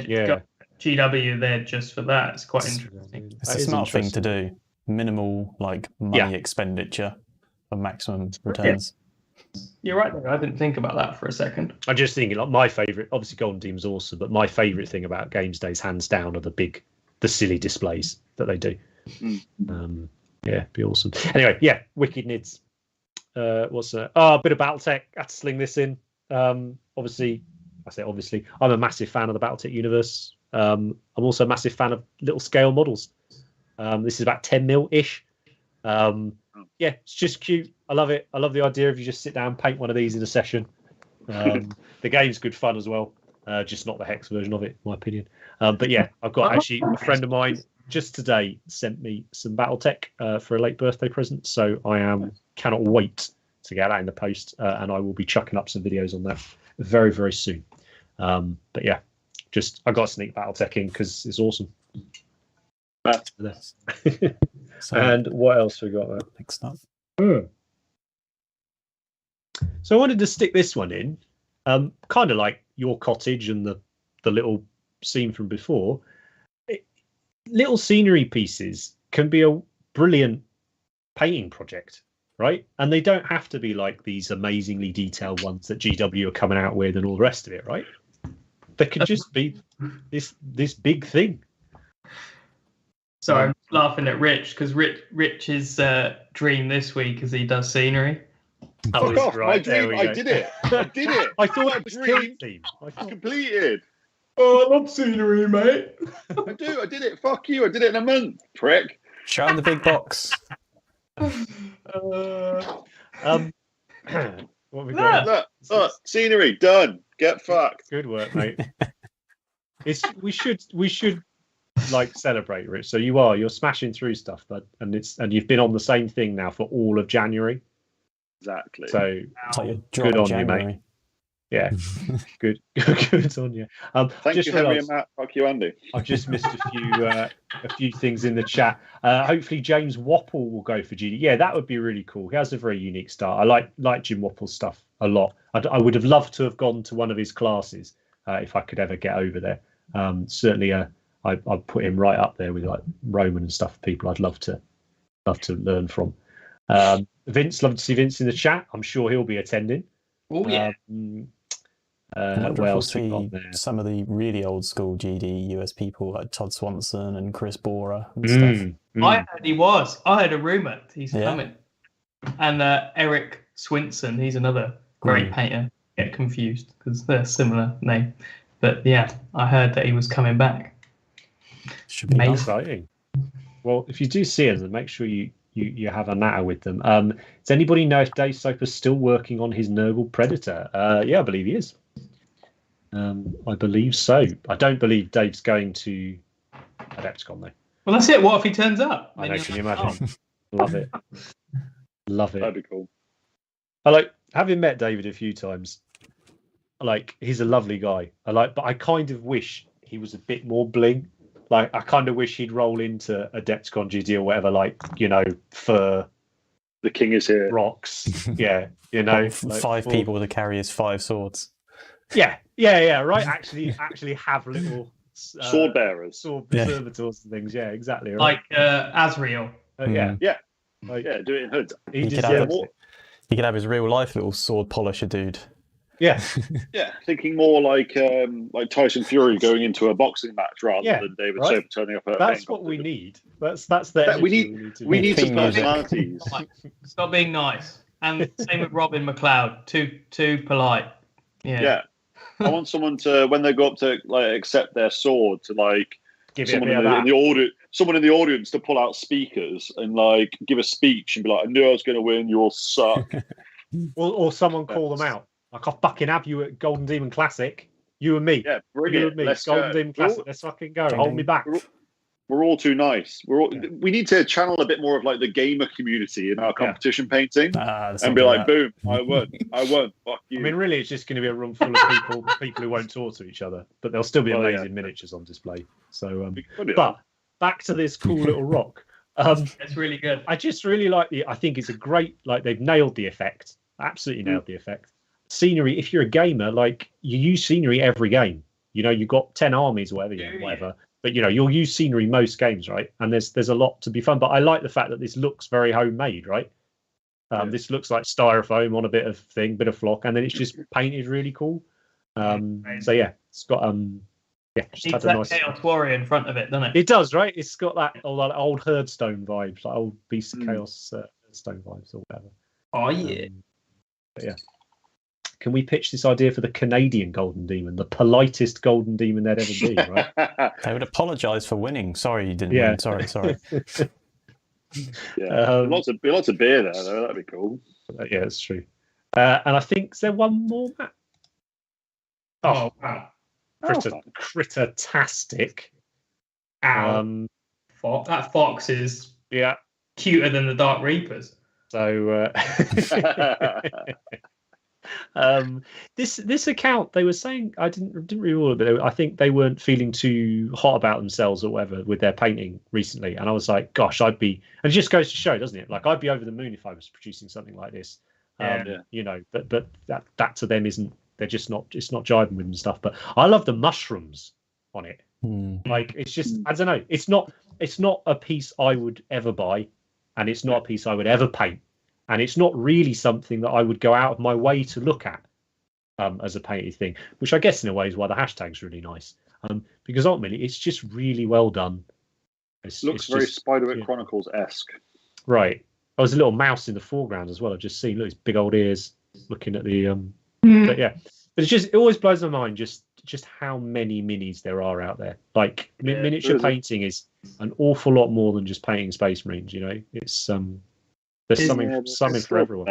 GW. They're just for that. It's quite interesting. It's That a is smart thing to interesting. do. Minimal like money expenditure for maximum returns. You're right there. I didn't think about that for a second. I'm just thinking, like my favourite, obviously Golden Demon's awesome, but my favourite thing about Games Days, hands down, are the silly displays that they do. Yeah, be awesome. Anyway, yeah, wicked Nids. What's that? Oh, a bit of BattleTech. Had to sling this in. Obviously, I'm a massive fan of the BattleTech universe. I'm also a massive fan of little scale models. This is about 10 mil ish. Yeah, it's just cute. I love it. I love the idea of you just sit down and paint one of these in a session. The game's good fun as well. Just not the hex version of it, in my opinion. But yeah, I've got actually a friend of mine just today sent me some BattleTech for a late birthday present. So I cannot wait to get that in the post, and I will be chucking up some videos on that very, very soon. But yeah, I got a sneak BattleTech in because it's awesome. So, And what else we got there? next up. So I wanted to stick this one in, kind of like your cottage and the little scene from before. Little scenery pieces can be a brilliant painting project, right? And they don't have to be like these amazingly detailed ones that GW are coming out with and all the rest of it, right? They could just be this big thing. So I'm laughing at Rich because Rich's dream this week is he does scenery. Fuck off, right, my there dream, we I go. did it. I did it. I thought My it was dream kill team. I thought, completed. Oh, I love scenery, mate. I did it. Fuck you. I did it in a month, prick. Show 'em the big box. what have we got? Look, scenery done. Get fucked. Good work, mate. We should like celebrate, Rich. So you're smashing through stuff, and you've been on the same thing now for all of January. Exactly. So It's like your good dry on January. you, mate. Yeah, good on you. Thank just you, Henry realised and Matt. Fuck you, Andy. I've just missed a few things in the chat. Hopefully, James Wapple will go for GD. Yeah, that would be really cool. He has a very unique start. I like Jim Wapple's stuff a lot. I would have loved to have gone to one of his classes if I could ever get over there. Certainly, I'd put him right up there with like Roman and stuff. People I'd love to learn from. Vince, love to see Vince in the chat. I'm sure he'll be attending. Oh yeah. What else we got there? Some of the really old school GD US people like Todd Swanson and Chris Bora and stuff. I heard he was. I heard a rumor he's Yeah. coming. And Eric Swinson, he's another great painter. Get confused because they're similar name. But yeah, I heard that he was coming back. Should be Amazing. nice. Exciting. Well, if you do see them, then make sure you have a natter with them. Does anybody know if Dave Soper's still working on his Nurgle Predator? Yeah, I believe he is. I believe so. I don't believe Dave's going to Adepticon though. Well, that's it. What if he turns up? I know. Can you imagine? Love it. Love it. That'd be cool. Having met David a few times. He's a lovely guy. But I kind of wish he was a bit more bling. I kind of wish he'd roll into Adepticon GD or whatever, for The king is here. rocks. Yeah, Five people to carry his 5 swords. Yeah, right. Actually have little Sword bearers. sword Yeah. servitors and things. Yeah, exactly. Right. Like Asriel. Yeah. Yeah. Like, Yeah, do it in hoods. he You could deserves have it. He could have his real life little sword polisher dude. Yeah, yeah, thinking more like Tyson Fury going into a boxing match rather than David Soper turning up at that's what we need. That's the we need. We need some Theme music. personalities. Stop being nice. And same with Robin McLeod. Too polite. Yeah. I want someone to, when they go up to like accept their sword, to like Give someone in the audience, someone in the audience to pull out speakers and like give a speech and be like, "I knew I was going to win. You all suck." or someone call them out. Like, I'll fucking have you at Golden Demon Classic. You and me. Yeah, bring you it. and me. Let's Golden go. Demon Classic. Let's fucking go. Hold me back. We're all too nice. We need to channel a bit more of like the gamer community in our competition painting and be like, boom, I won. Fuck you. I mean, really, it's just going to be a room full of people who won't talk to each other, but there'll still be amazing miniatures on display. So, but back to this cool little rock. It's really good. I just really like I think it's a great, like, they've nailed the effect. Absolutely nailed the effect. Scenery, if you're a gamer, like, you use scenery every game. You know, you've got 10 armies or whatever. But, you know, you'll use scenery most games, right? And there's a lot to be fun. But I like the fact that this looks very homemade, right? This looks like styrofoam on a bit of flock, and then it's just painted really cool. So yeah, it's got just had a nice Chaos Warrior in front of it, doesn't it? It does, right? It's got that old Herdstone vibes, like old Beast of Chaos Herdstone vibes or whatever. Oh yeah. Yeah. Can we pitch this idea for the Canadian Golden Demon, the politest Golden Demon there'd ever be, right? They would apologise for winning. Sorry, you didn't win. Sorry. Lots of beer there, though. That'd be cool. Yeah, that's true. And I think is there one more, Matt? Oh wow! Critter-tastic. That fox is cuter than the Dark Reapers. So this account, they were saying, I didn't read all of it, I think they weren't feeling too hot about themselves or whatever with their painting recently, and I was like, gosh, and it just goes to show, doesn't it? Like, I'd be over the moon if I was producing something like this. You know, but that to them isn't, they're just not, it's not jiving with them and stuff. But I love the mushrooms on it. Like, it's just, I don't know, it's not a piece I would ever buy, and it's not a piece I would ever paint. And it's not really something that I would go out of my way to look at as a painted thing, which I guess in a way is why the hashtag's really nice. Because ultimately, it's just really well done. Looks very Spiderwick Chronicles-esque. Right. Oh, there's a little mouse in the foreground as well. I've just seen, look, his big old ears looking at the... But yeah, but it always blows my mind just how many minis there are out there. Like, miniature painting is an awful lot more than just painting Space Marines, you know? It's... There's something for everyone.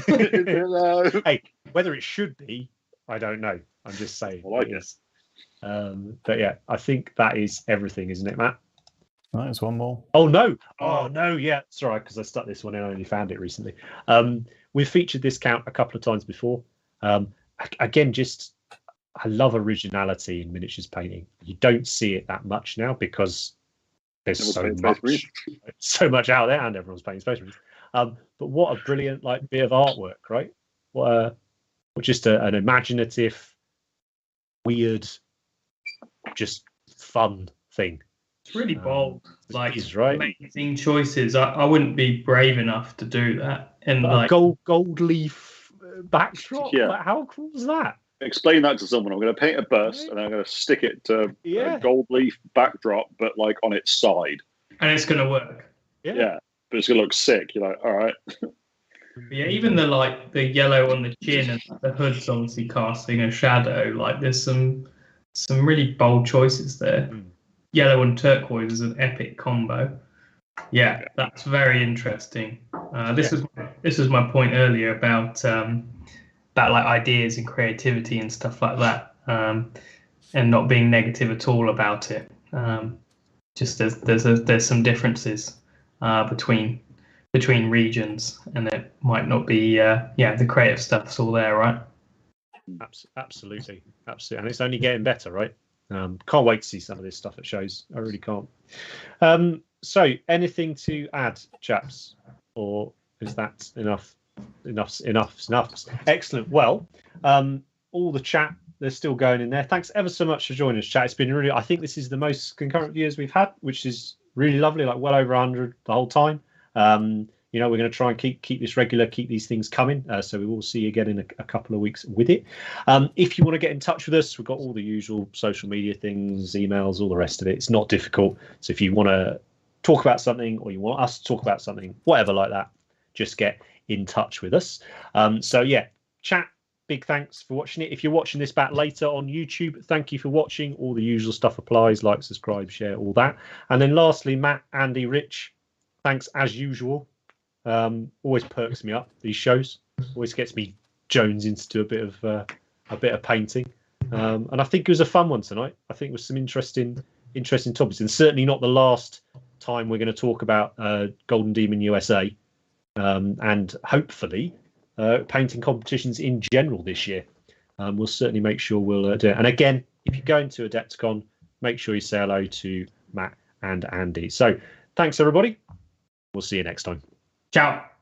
Hey, whether it should be, I don't know. I'm just saying. I like it. But yeah, I think that is everything, isn't it, Matt? No, there's one more. Oh no! Oh no! Yeah, it's all right, because I stuck this one in. I only found it recently. We've featured this count a couple of times before. Again, I love originality in miniatures painting. You don't see it that much now because there's so much out there, and everyone's painting Space Marines. But what a brilliant bit of artwork, right? What just an imaginative, weird, just fun thing. It's really bold. Amazing choices. I wouldn't be brave enough to do that. And a gold leaf backdrop. Yeah. How cool is that? Explain that to someone. I'm going to paint a burst and I'm going to stick it to a gold leaf backdrop, but on its side. And it's going to work. Yeah, but it's going to look sick. You're like, all right. Yeah, even the yellow on the chin and the hood's obviously casting a shadow. There's some really bold choices there. Yellow and turquoise is an epic combo. Yeah, that's very interesting. This was my point earlier about ideas and creativity and stuff like that, and not being negative at all about it. Just there's some differences between regions, and it might not be the creative stuff's all there, right? Absolutely, and it's only getting better, right? Can't wait to see some of this stuff at shows. I really can't. So, anything to add, chaps, or is that enough? Enough. Excellent. Well, all the chat, they're still going in there. Thanks ever so much for joining us, chat. It's been really, I think this is the most concurrent viewers we've had, which is really lovely, well over 100 the whole time. we're going to try and keep this regular, keep these things coming. So we will see you again in a couple of weeks with it. If you want to get in touch with us, we've got all the usual social media things, emails, all the rest of it. It's not difficult. So if you want to talk about something, or you want us to talk about something, whatever like that, just get in touch with us. So yeah, chat. Big thanks for watching it. If you're watching this back later on YouTube, thank you for watching. All the usual stuff applies: like, subscribe, share, all that. And then lastly, Matt, Andy, Rich, thanks as usual. Always perks me up, these shows. Always gets me Jones into a bit of painting. And I think it was a fun one tonight. I think it was some interesting topics, and certainly not the last time we're going to talk about Golden Demon USA, and hopefully painting competitions in general this year. We'll certainly make sure we'll do it. And again, if you're going to Adepticon, make sure you say hello to Matt and Andy. So thanks, everybody. We'll see you next time. Ciao.